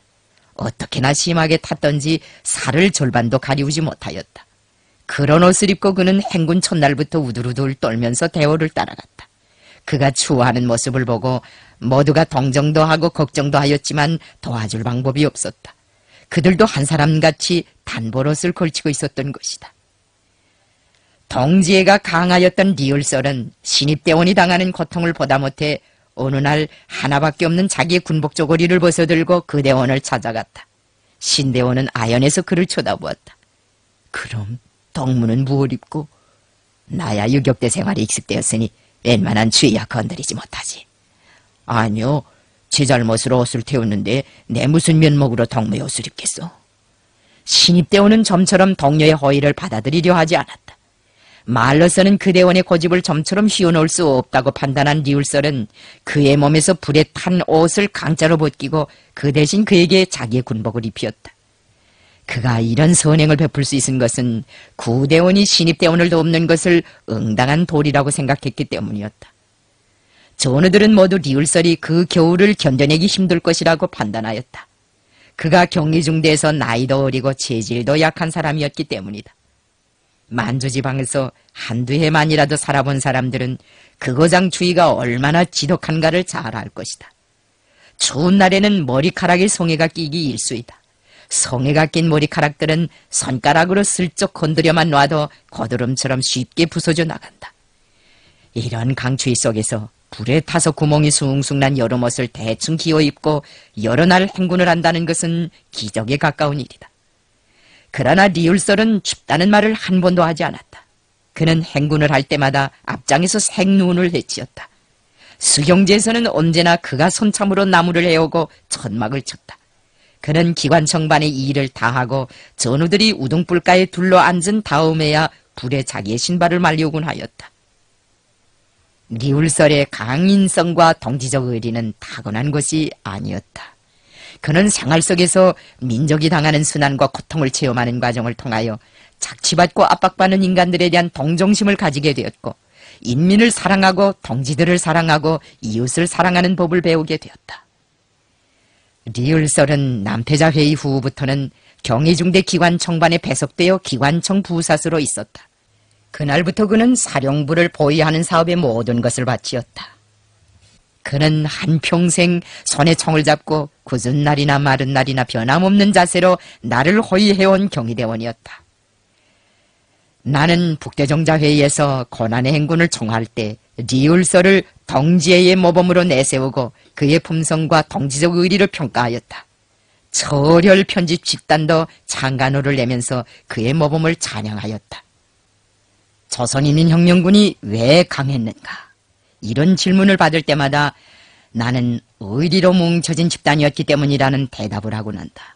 어떻게나 심하게 탔던지 살을 절반도 가리우지 못하였다. 그런 옷을 입고 그는 행군 첫날부터 우두루둘 떨면서 대호를 따라갔다. 그가 추워하는 모습을 보고 모두가 동정도 하고 걱정도 하였지만 도와줄 방법이 없었다. 그들도 한 사람같이 단벌옷을 걸치고 있었던 것이다. 동지애가 강하였던 리을설은 신입대원이 당하는 고통을 보다 못해 어느 날 하나밖에 없는 자기의 군복 쪼고리를 벗어들고 그 대원을 찾아갔다. 신대원은 아연에서 그를 쳐다보았다. 그럼 덕무는 무얼 입고? 나야 유격대 생활에 익숙되었으니 웬만한 주의야 건드리지 못하지. 아니요, 제 잘못으로 옷을 태웠는데 내 무슨 면목으로 덕무의 옷을 입겠소? 신입대원은 점처럼 동료의 허위를 받아들이려 하지 않았다. 말로서는 그 대원의 고집을 점처럼 휘어놓을 수 없다고 판단한 리울설은 그의 몸에서 불에 탄 옷을 강짜로 벗기고 그 대신 그에게 자기의 군복을 입히었다. 그가 이런 선행을 베풀 수 있은 것은 구대원이 신입대원을 돕는 것을 응당한 도리라고 생각했기 때문이었다. 전우들은 모두 리울설이 그 겨울을 견뎌내기 힘들 것이라고 판단하였다. 그가 경리중대에서 나이도 어리고 체질도 약한 사람이었기 때문이다. 만주지방에서 한두 해만이라도 살아본 사람들은 그 거장 주의가 얼마나 지독한가를 잘 알 것이다. 추운 날에는 머리카락에 송해가 끼기 일쑤이다. 송해가 낀 머리카락들은 손가락으로 슬쩍 건드려만 놔도 고드름처럼 쉽게 부서져 나간다. 이런 강추위 속에서 불에 타서 구멍이 숭숭 난 여름옷을 대충 기어 입고 여러 날 행군을 한다는 것은 기적에 가까운 일이다. 그러나 리울설은 춥다는 말을 한 번도 하지 않았다. 그는 행군을 할 때마다 앞장에서 생눈을 헤치었다. 수경지에서는 언제나 그가 손참으로 나무를 해오고 천막을 쳤다. 그는 기관청반의 이 일을 다하고 전우들이 우등불가에 둘러앉은 다음에야 불에 자기의 신발을 말리오곤 하였다. 리울설의 강인성과 동지적 의리는 타고난 것이 아니었다. 그는 생활 속에서 민족이 당하는 순환과 고통을 체험하는 과정을 통하여 착취받고 압박받는 인간들에 대한 동정심을 가지게 되었고 인민을 사랑하고 동지들을 사랑하고 이웃을 사랑하는 법을 배우게 되었다. 리을설은 남태자 회의 후부터는 경희중대 기관청반에 배속되어 기관청 부사수로 있었다. 그날부터 그는 사령부를 보위하는 사업에 모든 것을 바치었다. 그는 한평생 손에 총을 잡고 굳은 날이나 마른 날이나 변함없는 자세로 나를 호위해온 경희대원이었다. 나는 북대정자회의에서 고난의 행군을 총할 때 리울설을 동지애의 모범으로 내세우고 그의 품성과 동지적 의리를 평가하였다. 철혈 편집 집단도 창간호를 내면서 그의 모범을 찬양하였다. 조선인민혁명군이 왜 강했는가? 이런 질문을 받을 때마다 나는 의리로 뭉쳐진 집단이었기 때문이라는 대답을 하고 난다.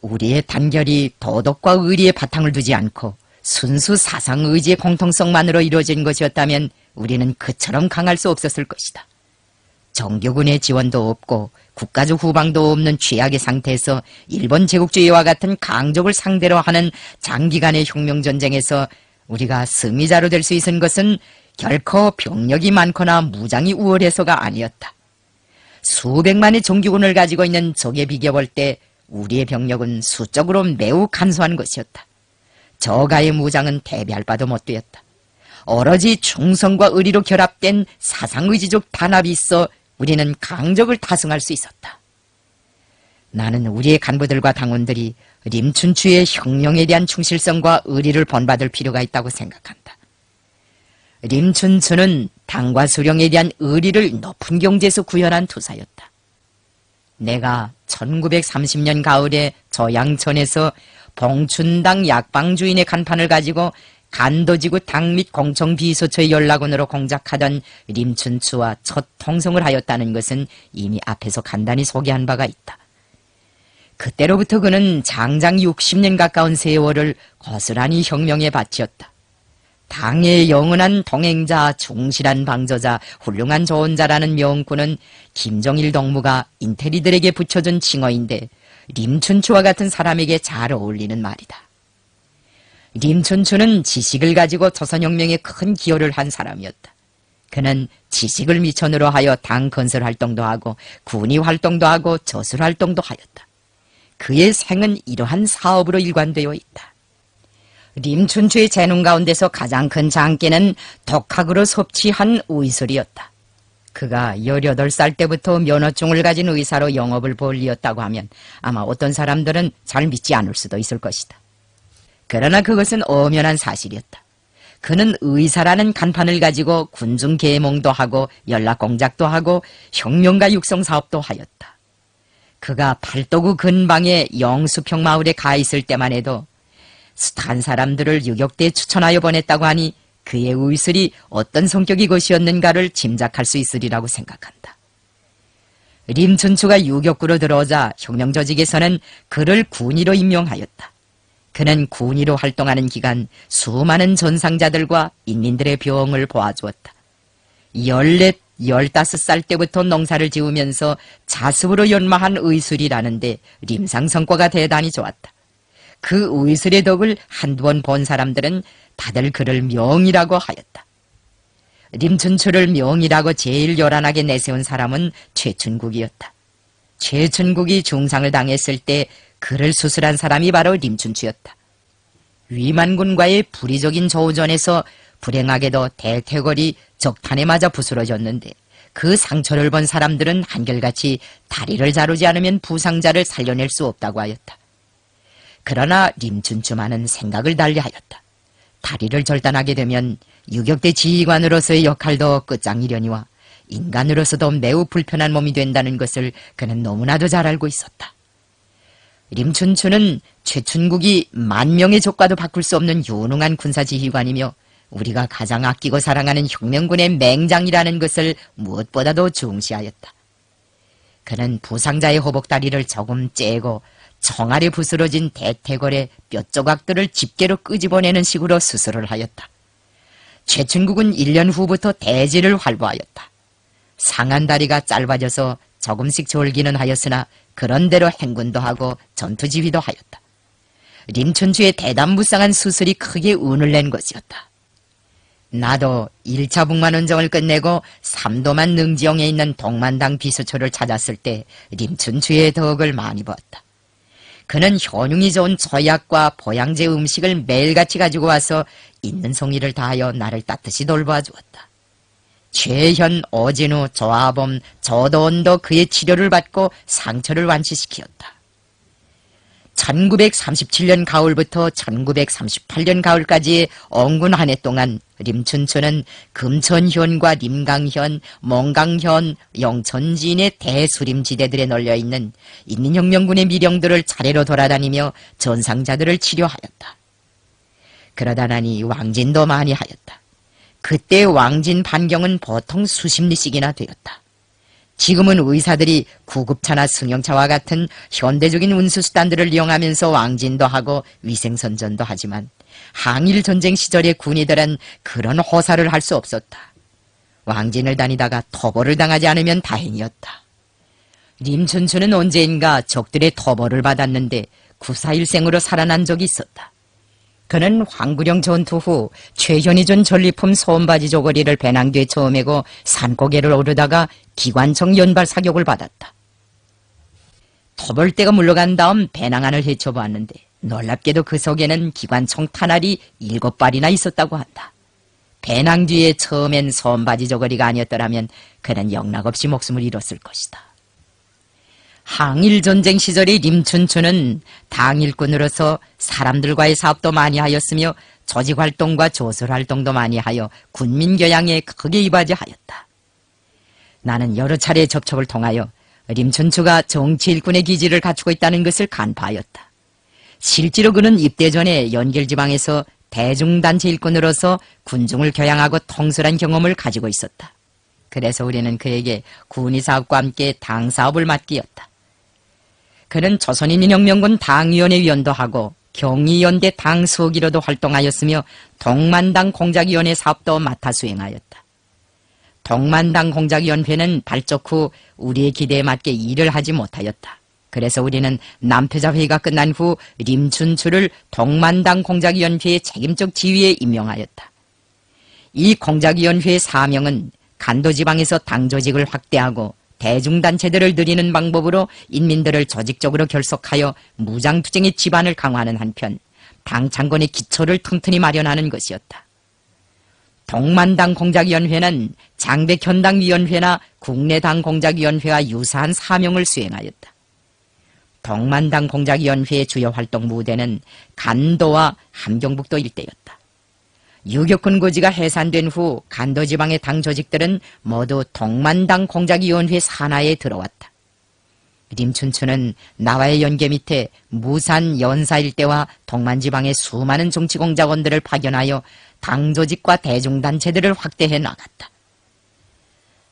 우리의 단결이 도덕과 의리에 바탕을 두지 않고 순수 사상의지의 공통성만으로 이루어진 것이었다면 우리는 그처럼 강할 수 없었을 것이다. 정규군의 지원도 없고 국가적 후방도 없는 최악의 상태에서 일본 제국주의와 같은 강적을 상대로 하는 장기간의 혁명전쟁에서 우리가 승리자로 될 수 있은 것은 결코 병력이 많거나 무장이 우월해서가 아니었다. 수백만의 정규군을 가지고 있는 적에 비교볼 때 우리의 병력은 수적으로 매우 간소한 것이었다. 저가의 무장은 대비할 바도 못되었다. 오로지 충성과 의리로 결합된 사상의지적 단합이 있어 우리는 강적을 타승할 수 있었다. 나는 우리의 간부들과 당원들이 림춘추의 혁명에 대한 충실성과 의리를 본받을 필요가 있다고 생각한다. 림춘추는 당과 수령에 대한 의리를 높은 경지에서 구현한 투사였다. 내가 1930년 가을에 저양천에서 봉춘당 약방주인의 간판을 가지고 간도지구 당 및 공청비서처의 연락원으로 공작하던 림춘추와 첫 통성을 하였다는 것은 이미 앞에서 간단히 소개한 바가 있다. 그때로부터 그는 장장 60년 가까운 세월을 고스란히 혁명에 바치었다. 당의 영원한 동행자, 충실한 방저자, 훌륭한 조언자라는 명구는 김정일 동무가 인테리들에게 붙여준 칭호인데 림춘추와 같은 사람에게 잘 어울리는 말이다. 림춘추는 지식을 가지고 조선혁명에 큰 기여를 한 사람이었다. 그는 지식을 미천으로 하여 당 건설 활동도 하고 군의 활동도 하고 저술 활동도 하였다. 그의 생은 이러한 사업으로 일관되어 있다. 림춘추의 재능 가운데서 가장 큰 장기는 독학으로 섭취한 의술이었다. 그가 18살 때부터 면허증을 가진 의사로 영업을 벌이었다고 하면 아마 어떤 사람들은 잘 믿지 않을 수도 있을 것이다. 그러나 그것은 엄연한 사실이었다. 그는 의사라는 간판을 가지고 군중 계몽도 하고 연락 공작도 하고 혁명가 육성 사업도 하였다. 그가 팔도구 근방의 영수평 마을에 가 있을 때만 해도 숱한 사람들을 유격대에 추천하여 보냈다고 하니 그의 의술이 어떤 성격이 것이었는가를 짐작할 수 있으리라고 생각한다. 림춘추가 유격구로 들어오자 혁명조직에서는 그를 군의로 임명하였다. 그는 군의로 활동하는 기간 수많은 전상자들과 인민들의 병을 보아주었다. 14, 15살 때부터 농사를 지으면서 자습으로 연마한 의술이라는데 림상 성과가 대단히 좋았다. 그 의술의 덕을 한두 번 본 사람들은 다들 그를 명이라고 하였다. 림춘추를 명이라고 제일 요란하게 내세운 사람은 최춘국이었다. 최춘국이 중상을 당했을 때 그를 수술한 사람이 바로 림춘추였다. 위만군과의 불의적인 조우전에서 불행하게도 대퇴골이 적탄에 맞아 부스러졌는데 그 상처를 본 사람들은 한결같이 다리를 자르지 않으면 부상자를 살려낼 수 없다고 하였다. 그러나 림춘추만은 생각을 달리하였다. 다리를 절단하게 되면 유격대 지휘관으로서의 역할도 끝장이려니와 인간으로서도 매우 불편한 몸이 된다는 것을 그는 너무나도 잘 알고 있었다. 림춘추는 최춘국이 10,000명의 적과도 바꿀 수 없는 유능한 군사지휘관이며 우리가 가장 아끼고 사랑하는 혁명군의 맹장이라는 것을 무엇보다도 중시하였다. 그는 부상자의 호복다리를 조금 째고 총알에 부스러진 대퇴골의 뼈조각들을 집게로 끄집어내는 식으로 수술을 하였다. 최춘국은 1년 후부터 대지를 활보하였다. 상한 다리가 짧아져서 조금씩 졸기는 하였으나 그런대로 행군도 하고 전투지휘도 하였다. 림춘추의 대담무쌍한 수술이 크게 운을 낸 것이었다. 나도 1차 북만운정을 끝내고 삼도만 능지영에 있는 동만당 비서처를 찾았을 때 림춘추의 덕을 많이 보았다. 그는 효능이 좋은 초약과 보양제 음식을 매일같이 가지고 와서 있는 성의를 다하여 나를 따뜻이 돌보아 주었다. 최현, 오진우, 조아범, 조도원도 그의 치료를 받고 상처를 완치시키었다. 1937년 가을부터 1938년 가을까지의 엉군 한 해 동안 림춘추는 금천현과 림강현, 몽강현, 영천진의 대수림지대들에 널려있는 인민혁명군의 미령들을 차례로 돌아다니며 전상자들을 치료하였다. 그러다 나니 왕진도 많이 하였다. 그때 왕진 반경은 보통 수십 리씩이나 되었다. 지금은 의사들이 구급차나 승용차와 같은 현대적인 운수수단들을 이용하면서 왕진도 하고 위생선전도 하지만 항일전쟁 시절의 군의들은 그런 허사를 할 수 없었다. 왕진을 다니다가 터보를 당하지 않으면 다행이었다. 림춘추는 언제인가 적들의 터보를 받았는데 구사일생으로 살아난 적이 있었다. 그는 황구령 전투 후 최현이 준 전리품 소음바지 조거리를 배낭뒤에 처음매고 산고개를 오르다가 기관총 연발 사격을 받았다. 터벌대가 물러간 다음 배낭 안을 헤쳐보았는데 놀랍게도 그 속에는 기관총 탄알이 7발이나 있었다고 한다. 배낭 뒤에 처음엔 소음바지 조거리가 아니었더라면 그는 영락없이 목숨을 잃었을 것이다. 항일전쟁 시절의 림춘추는 당일꾼으로서 사람들과의 사업도 많이 하였으며 조직활동과 조설활동도 많이 하여 군민교양에 크게 이바지하였다. 나는 여러 차례 접촉을 통하여 림춘추가 정치일꾼의 기질을 갖추고 있다는 것을 간파하였다. 실제로 그는 입대 전에 연결지방에서 대중단체 일꾼으로서 군중을 교양하고 통솔한 경험을 가지고 있었다. 그래서 우리는 그에게 군의사업과 함께 당사업을 맡기었다. 그는 조선인민혁명군 당위원회 위원도 하고 경의연대 당서기로도 활동하였으며 동만당 공작위원회 사업도 맡아 수행하였다. 동만당 공작위원회는 발족 후 우리의 기대에 맞게 일을 하지 못하였다. 그래서 우리는 남표자회의가 끝난 후 림춘추를 동만당 공작위원회의 책임적 지휘에 임명하였다. 이 공작위원회의 사명은 간도지방에서 당조직을 확대하고 대중단체들을 늘리는 방법으로 인민들을 조직적으로 결속하여 무장투쟁의 기반을 강화하는 한편 당창건의 기초를 튼튼히 마련하는 것이었다. 동만당 공작위원회는 장백현당위원회나 국내당 공작위원회와 유사한 사명을 수행하였다. 동만당 공작위원회의 주요 활동 무대는 간도와 함경북도 일대였다. 유격군 고지가 해산된 후 간도지방의 당 조직들은 모두 동만당 공작위원회 산하에 들어왔다. 림춘추는 나와의 연계 밑에 무산 연사 일대와 동만지방의 수많은 정치공작원들을 파견하여 당 조직과 대중단체들을 확대해 나갔다.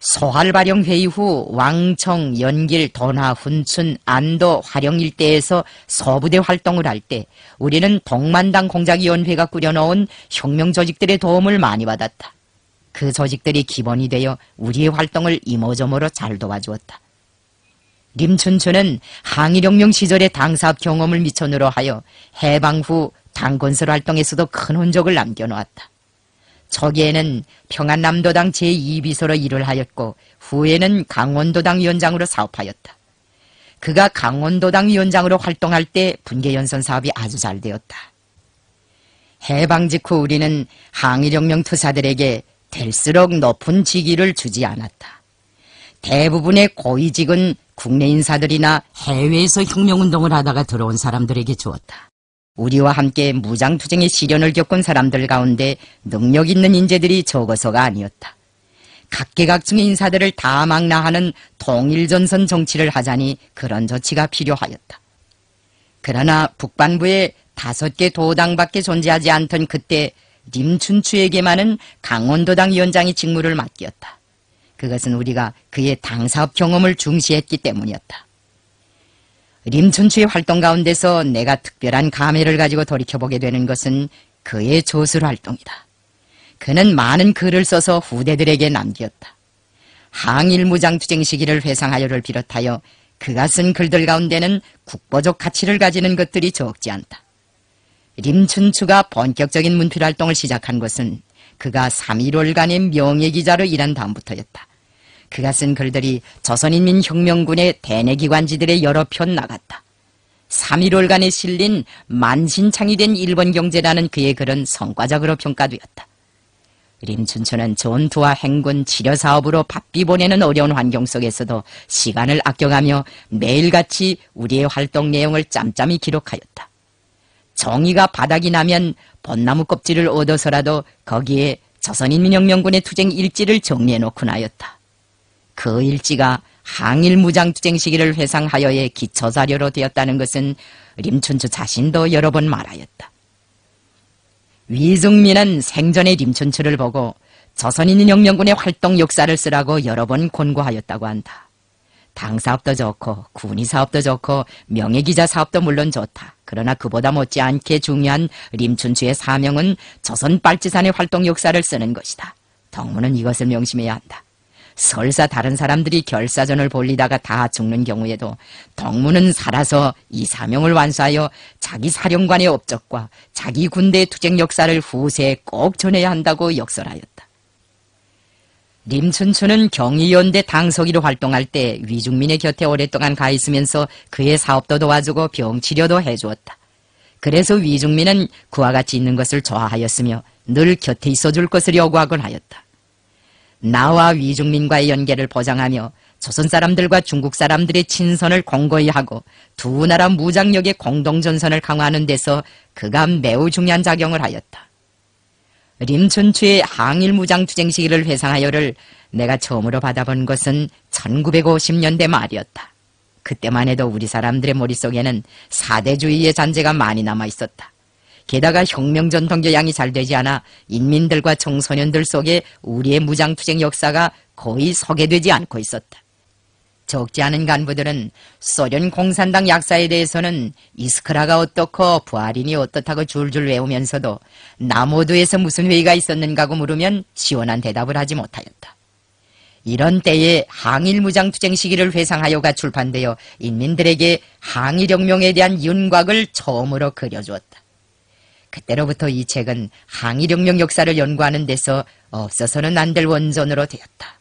소활발령 회의 후 왕청, 연길, 돈하, 훈춘, 안도, 화령 일대에서 서부대 활동을 할 때 우리는 동만당 공작위원회가 꾸려놓은 혁명 조직들의 도움을 많이 받았다. 그 조직들이 기본이 되어 우리의 활동을 이모저모로 잘 도와주었다. 림춘추는 항일혁명 시절의 당사업 경험을 미천으로 하여 해방 후 당건설 활동에서도 큰 흔적을 남겨놓았다. 초기에는 평안남도당 제2비서로 일을 하였고 후에는 강원도당 위원장으로 사업하였다. 그가 강원도당 위원장으로 활동할 때 분계연선 사업이 아주 잘 되었다. 해방 직후 우리는 항일혁명 투사들에게 될수록 높은 직위를 주지 않았다. 대부분의 고위직은 국내 인사들이나 해외에서 혁명운동을 하다가 들어온 사람들에게 주었다. 우리와 함께 무장투쟁의 시련을 겪은 사람들 가운데 능력 있는 인재들이 적어서가 아니었다. 각계각층의 인사들을 다 망라하는 통일전선 정치를 하자니 그런 조치가 필요하였다. 그러나 북반부에 5개 도당밖에 존재하지 않던 그때 림춘추에게만은 강원도당 위원장의 직무를 맡겼다. 그것은 우리가 그의 당사업 경험을 중시했기 때문이었다. 림춘추의 활동 가운데서 내가 특별한 감회를 가지고 돌이켜보게 되는 것은 그의 조술활동이다. 그는 많은 글을 써서 후대들에게 남겼다. 항일무장투쟁 시기를 회상하여를 비롯하여 그가 쓴 글들 가운데는 국보적 가치를 가지는 것들이 적지 않다. 림춘추가 본격적인 문필활동을 시작한 것은 그가 3.1월간의 명예기자로 일한 다음부터였다. 그가 쓴 글들이 조선인민혁명군의 대내기관지들의 여러 편 나갔다. 3.1월간에 실린 만신창이 된 일본경제라는 그의 글은 성과적으로 평가되었다. 림춘추는 전투와 행군, 치료사업으로 바삐 보내는 어려운 환경 속에서도 시간을 아껴가며 매일같이 우리의 활동 내용을 짬짬이 기록하였다. 정의가 바닥이 나면 벚나무 껍질을 얻어서라도 거기에 조선인민혁명군의 투쟁 일지를 정리해놓곤 하였다. 그 일지가 항일무장투쟁 시기를 회상하여의 기초자료로 되었다는 것은 림춘추 자신도 여러 번 말하였다. 위증민은 생전에 림춘추를 보고 조선인민혁명군의 활동 역사를 쓰라고 여러 번 권고하였다고 한다. 당사업도 좋고 군의사업도 좋고 명예기자 사업도 물론 좋다. 그러나 그보다 못지않게 중요한 림춘추의 사명은 조선 빨치산의 활동 역사를 쓰는 것이다. 덕무는 이것을 명심해야 한다. 설사 다른 사람들이 결사전을 벌리다가 다 죽는 경우에도 덕무는 살아서 이 사명을 완수하여 자기 사령관의 업적과 자기 군대의 투쟁 역사를 후세에 꼭 전해야 한다고 역설하였다. 림춘추는 경의연대 당서기로 활동할 때 위중민의 곁에 오랫동안 가 있으면서 그의 사업도 도와주고 병치료도 해주었다. 그래서 위중민은 그와 같이 있는 것을 좋아하였으며 늘 곁에 있어줄 것을 요구하곤 하였다. 나와 위중민과의 연계를 보장하며 조선 사람들과 중국 사람들의 친선을 공고히 하고 두 나라 무장력의 공동전선을 강화하는 데서 그가 매우 중요한 작용을 하였다. 림춘추의 항일무장투쟁 시기를 회상하여를 내가 처음으로 받아본 것은 1950년대 말이었다. 그때만 해도 우리 사람들의 머릿속에는 사대주의의 잔재가 많이 남아있었다. 게다가 혁명전통 교양이 잘 되지 않아 인민들과 청소년들 속에 우리의 무장투쟁 역사가 거의 소개되지 않고 있었다. 적지 않은 간부들은 소련 공산당 약사에 대해서는 이스크라가 어떻고 부하린이 어떻다고 줄줄 외우면서도 남호도에서 무슨 회의가 있었는가고 물으면 시원한 대답을 하지 못하였다. 이런 때에 항일무장투쟁 시기를 회상하여가 출판되어 인민들에게 항일혁명에 대한 윤곽을 처음으로 그려주었다. 그때로부터 이 책은 항일혁명 역사를 연구하는 데서 없어서는 안 될 원전으로 되었다.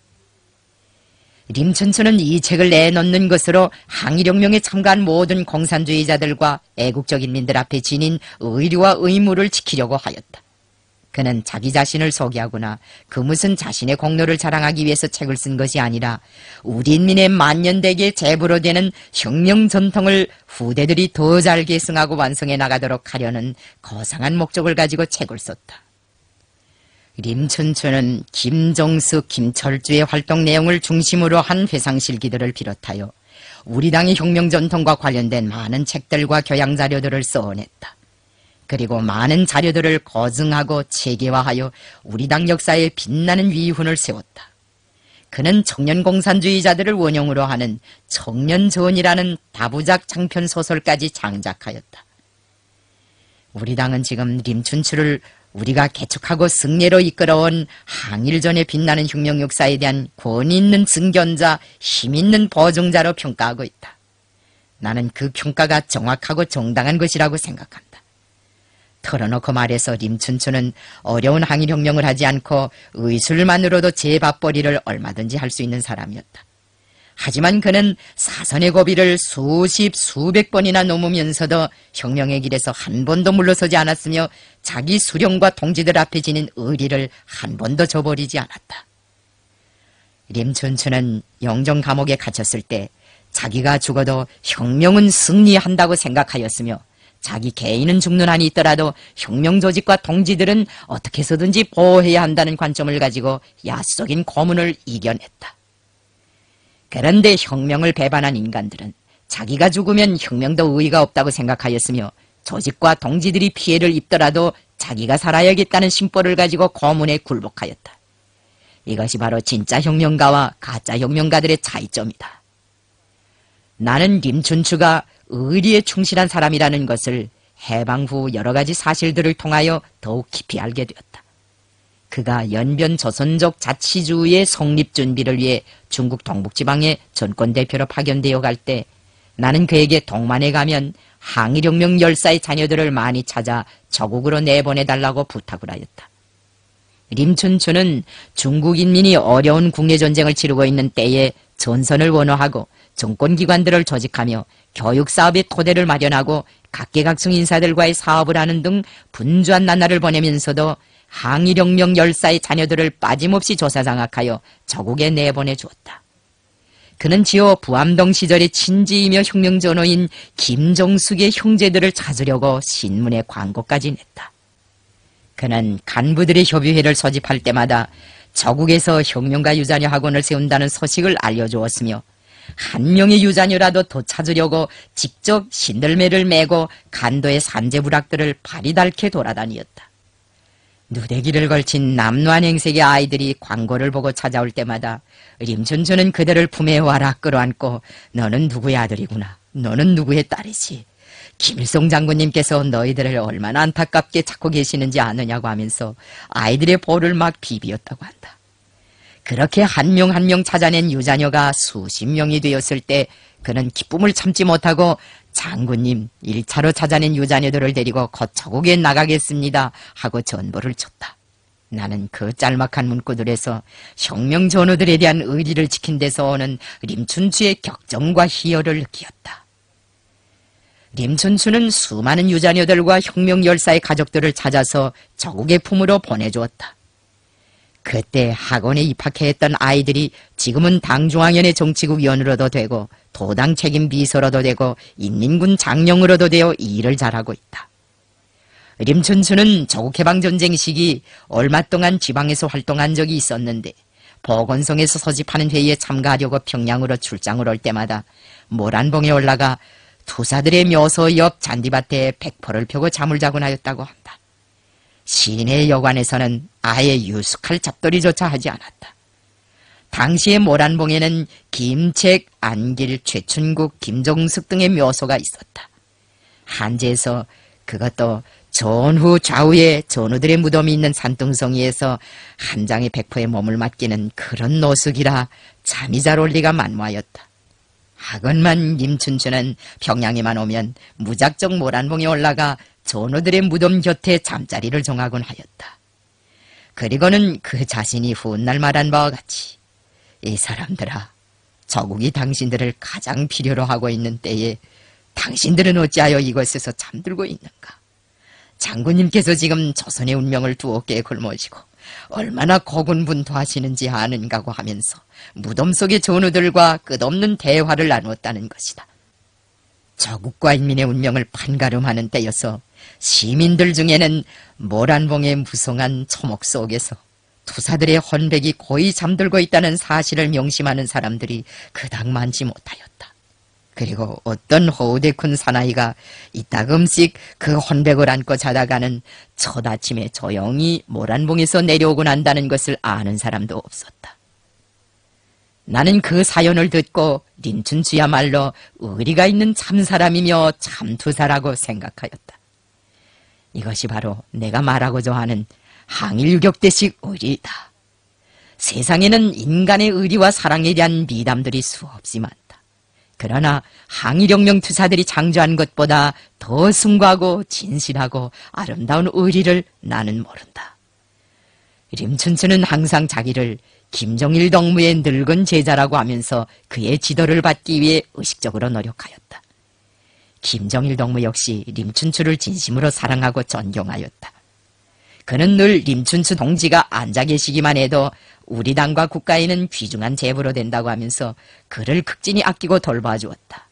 림춘추는 이 책을 내놓는 것으로 항일혁명에 참가한 모든 공산주의자들과 애국적 인민들 앞에 지닌 의리와 의무를 지키려고 하였다. 그는 자기 자신을 소개하거나 그 무슨 자신의 공로를 자랑하기 위해서 책을 쓴 것이 아니라 우리 인민의 만년대계 제부로 되는 혁명 전통을 후대들이 더 잘 계승하고 완성해 나가도록 하려는 거상한 목적을 가지고 책을 썼다. 림춘추는 김정숙, 김철주의 활동 내용을 중심으로 한 회상실기들을 비롯하여 우리 당의 혁명 전통과 관련된 많은 책들과 교양 자료들을 써냈다. 그리고 많은 자료들을 거증하고 체계화하여 우리 당 역사에 빛나는 위훈을 세웠다. 그는 청년공산주의자들을 원형으로 하는 청년전이라는 다부작 장편 소설까지 장작하였다. 우리 당은 지금 림춘추를 우리가 개척하고 승리로 이끌어온 항일전에 빛나는 혁명 역사에 대한 권위 있는 증견자, 힘 있는 보증자로 평가하고 있다. 나는 그 평가가 정확하고 정당한 것이라고 생각한다. 털어놓고 말해서 림춘추는 어려운 항일혁명을 하지 않고 의술만으로도 제 밥벌이를 얼마든지 할 수 있는 사람이었다. 하지만 그는 사선의 고비를 수십 수백 번이나 넘으면서도 혁명의 길에서 한 번도 물러서지 않았으며 자기 수령과 동지들 앞에 지닌 의리를 한 번도 저버리지 않았다. 림춘추는 영정 감옥에 갇혔을 때 자기가 죽어도 혁명은 승리한다고 생각하였으며 자기 개인은 죽는 한이 있더라도 혁명 조직과 동지들은 어떻게 해서든지 보호해야 한다는 관점을 가지고 야수적인 고문을 이겨냈다. 그런데 혁명을 배반한 인간들은 자기가 죽으면 혁명도 의의가 없다고 생각하였으며 조직과 동지들이 피해를 입더라도 자기가 살아야겠다는 심보를 가지고 고문에 굴복하였다. 이것이 바로 진짜 혁명가와 가짜 혁명가들의 차이점이다. 나는 림춘추가 의리에 충실한 사람이라는 것을 해방 후 여러 가지 사실들을 통하여 더욱 깊이 알게 되었다. 그가 연변 조선족 자치주의의 성립 준비를 위해 중국 동북지방에 전권대표로 파견되어 갈 때 나는 그에게 동만에 가면 항일혁명 열사의 자녀들을 많이 찾아 저국으로 내보내달라고 부탁을 하였다. 림춘추는 중국 인민이 어려운 국내전쟁을 치르고 있는 때에 전선을 원호하고 정권기관들을 조직하며 교육사업의 토대를 마련하고 각계각층 인사들과의 사업을 하는 등 분주한 나날을 보내면서도 항일혁명 열사의 자녀들을 빠짐없이 조사장악하여 저국에 내보내주었다. 그는 지어 부암동 시절의 친지이며 혁명전호인 김정숙의 형제들을 찾으려고 신문에 광고까지 냈다. 그는 간부들의 협의회를 소집할 때마다 저국에서 혁명가 유자녀 학원을 세운다는 소식을 알려주었으며 한 명의 유자녀라도 더 찾으려고 직접 신들매를 메고 간도의 산재부락들을 발이 닳게 돌아다니었다. 누대기를 걸친 남노한행색의 아이들이 광고를 보고 찾아올 때마다 림춘추는 그들을 품에 와락 끌어안고 너는 누구의 아들이구나. 너는 누구의 딸이지. 김일성 장군님께서 너희들을 얼마나 안타깝게 찾고 계시는지 아느냐고 하면서 아이들의 볼을 막 비비었다고 한다. 그렇게 한 명 한 명 찾아낸 유자녀가 수십 명이 되었을 때 그는 기쁨을 참지 못하고 장군님 1차로 찾아낸 유자녀들을 데리고 거처국에 나가겠습니다 하고 전보를 쳤다. 나는 그 짤막한 문구들에서 혁명 전우들에 대한 의리를 지킨 데서 오는 림춘추의 격정과 희열을 느끼었다. 림춘추는 수많은 유자녀들과 혁명 열사의 가족들을 찾아서 저국의 품으로 보내주었다. 그때 학원에 입학해 했던 아이들이 지금은 당중앙위원회 정치국 위원으로도 되고 도당 책임 비서로도 되고 인민군 장령으로도 되어 일을 잘하고 있다. 림춘추는 조국해방전쟁 시기 얼마 동안 지방에서 활동한 적이 있었는데 보건성에서 소집하는 회의에 참가하려고 평양으로 출장을 올 때마다 모란봉에 올라가 투사들의 묘소 옆 잔디밭에 백포를 펴고 잠을 자곤 하였다고 한다. 시내 여관에서는 아예 유숙할 잡돌이조차 하지 않았다. 당시의 모란봉에는 김책, 안길, 최춘국, 김종숙 등의 묘소가 있었다. 한제에서 그것도 전후 좌우에 전우들의 무덤이 있는 산등성이에서 한 장의 백포에 몸을 맡기는 그런 노숙이라 잠이 잘 올 리가 만무하였다. 하건만 림춘추는 평양에만 오면 무작정 모란봉에 올라가 전우들의 무덤 곁에 잠자리를 정하곤 하였다. 그리고는 그 자신이 훗날 말한 바와 같이 이 사람들아, 저국이 당신들을 가장 필요로 하고 있는 때에 당신들은 어찌하여 이곳에서 잠들고 있는가? 장군님께서 지금 조선의 운명을 두어깨에 걸머지고 얼마나 고군분투하시는지 아는가고 하면서 무덤 속의 전우들과 끝없는 대화를 나누었다는 것이다. 저국과 인민의 운명을 판가름하는 때여서 시민들 중에는 모란봉의 무성한 초목 속에서 투사들의 헌백이 고이 잠들고 있다는 사실을 명심하는 사람들이 그닥 많지 못하였다. 그리고 어떤 호우대큰 사나이가 이따금씩 그 헌백을 안고 자다가는 첫 아침에 조용히 모란봉에서 내려오고 난다는 것을 아는 사람도 없었다. 나는 그 사연을 듣고 림춘추야말로 의리가 있는 참사람이며 참투사라고 생각하였다. 이것이 바로 내가 말하고자 하는 항일유격대식 의리이다. 세상에는 인간의 의리와 사랑에 대한 미담들이 수없이 많다. 그러나 항일혁명 투사들이 창조한 것보다 더 숭고하고 진실하고 아름다운 의리를 나는 모른다. 림춘추는 항상 자기를 김정일 동무의 늙은 제자라고 하면서 그의 지도를 받기 위해 의식적으로 노력하였다. 김정일 동무 역시 림춘추를 진심으로 사랑하고 존경하였다. 그는 늘 림춘추 동지가 앉아 계시기만 해도 우리 당과 국가에는 귀중한 제보로 된다고 하면서 그를 극진히 아끼고 돌봐주었다.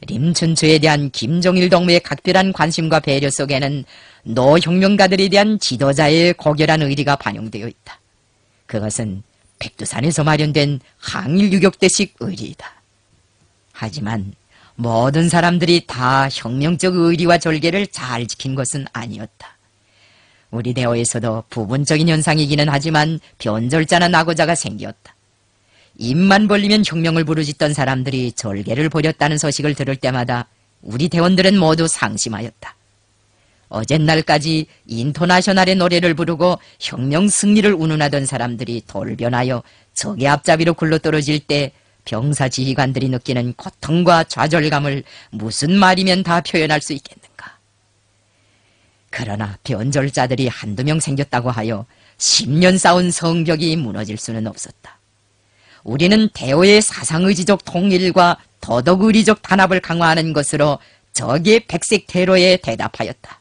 림춘추에 대한 김정일 동무의 각별한 관심과 배려 속에는 노혁명가들에 대한 지도자의 고결한 의리가 반영되어 있다. 그것은 백두산에서 마련된 항일유격대식 의리이다. 하지만 모든 사람들이 다 혁명적 의리와 절개를 잘 지킨 것은 아니었다. 우리 대호에서도 부분적인 현상이기는 하지만 변절자나 낙오자가 생겼다. 입만 벌리면 혁명을 부르짖던 사람들이 절개를 벌였다는 소식을 들을 때마다 우리 대원들은 모두 상심하였다. 어젯날까지 인터내셔널의 노래를 부르고 혁명 승리를 운운하던 사람들이 돌변하여 적의 앞잡이로 굴러떨어질 때 병사 지휘관들이 느끼는 고통과 좌절감을 무슨 말이면 다 표현할 수 있겠는가. 그러나 변절자들이 한두 명 생겼다고 하여 10년 쌓은 성벽이 무너질 수는 없었다. 우리는 대호의 사상의지적 통일과 도덕의리적 단합을 강화하는 것으로 적의 백색 테러에 대답하였다.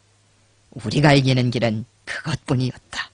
우리가 이기는 길은 그것뿐이었다.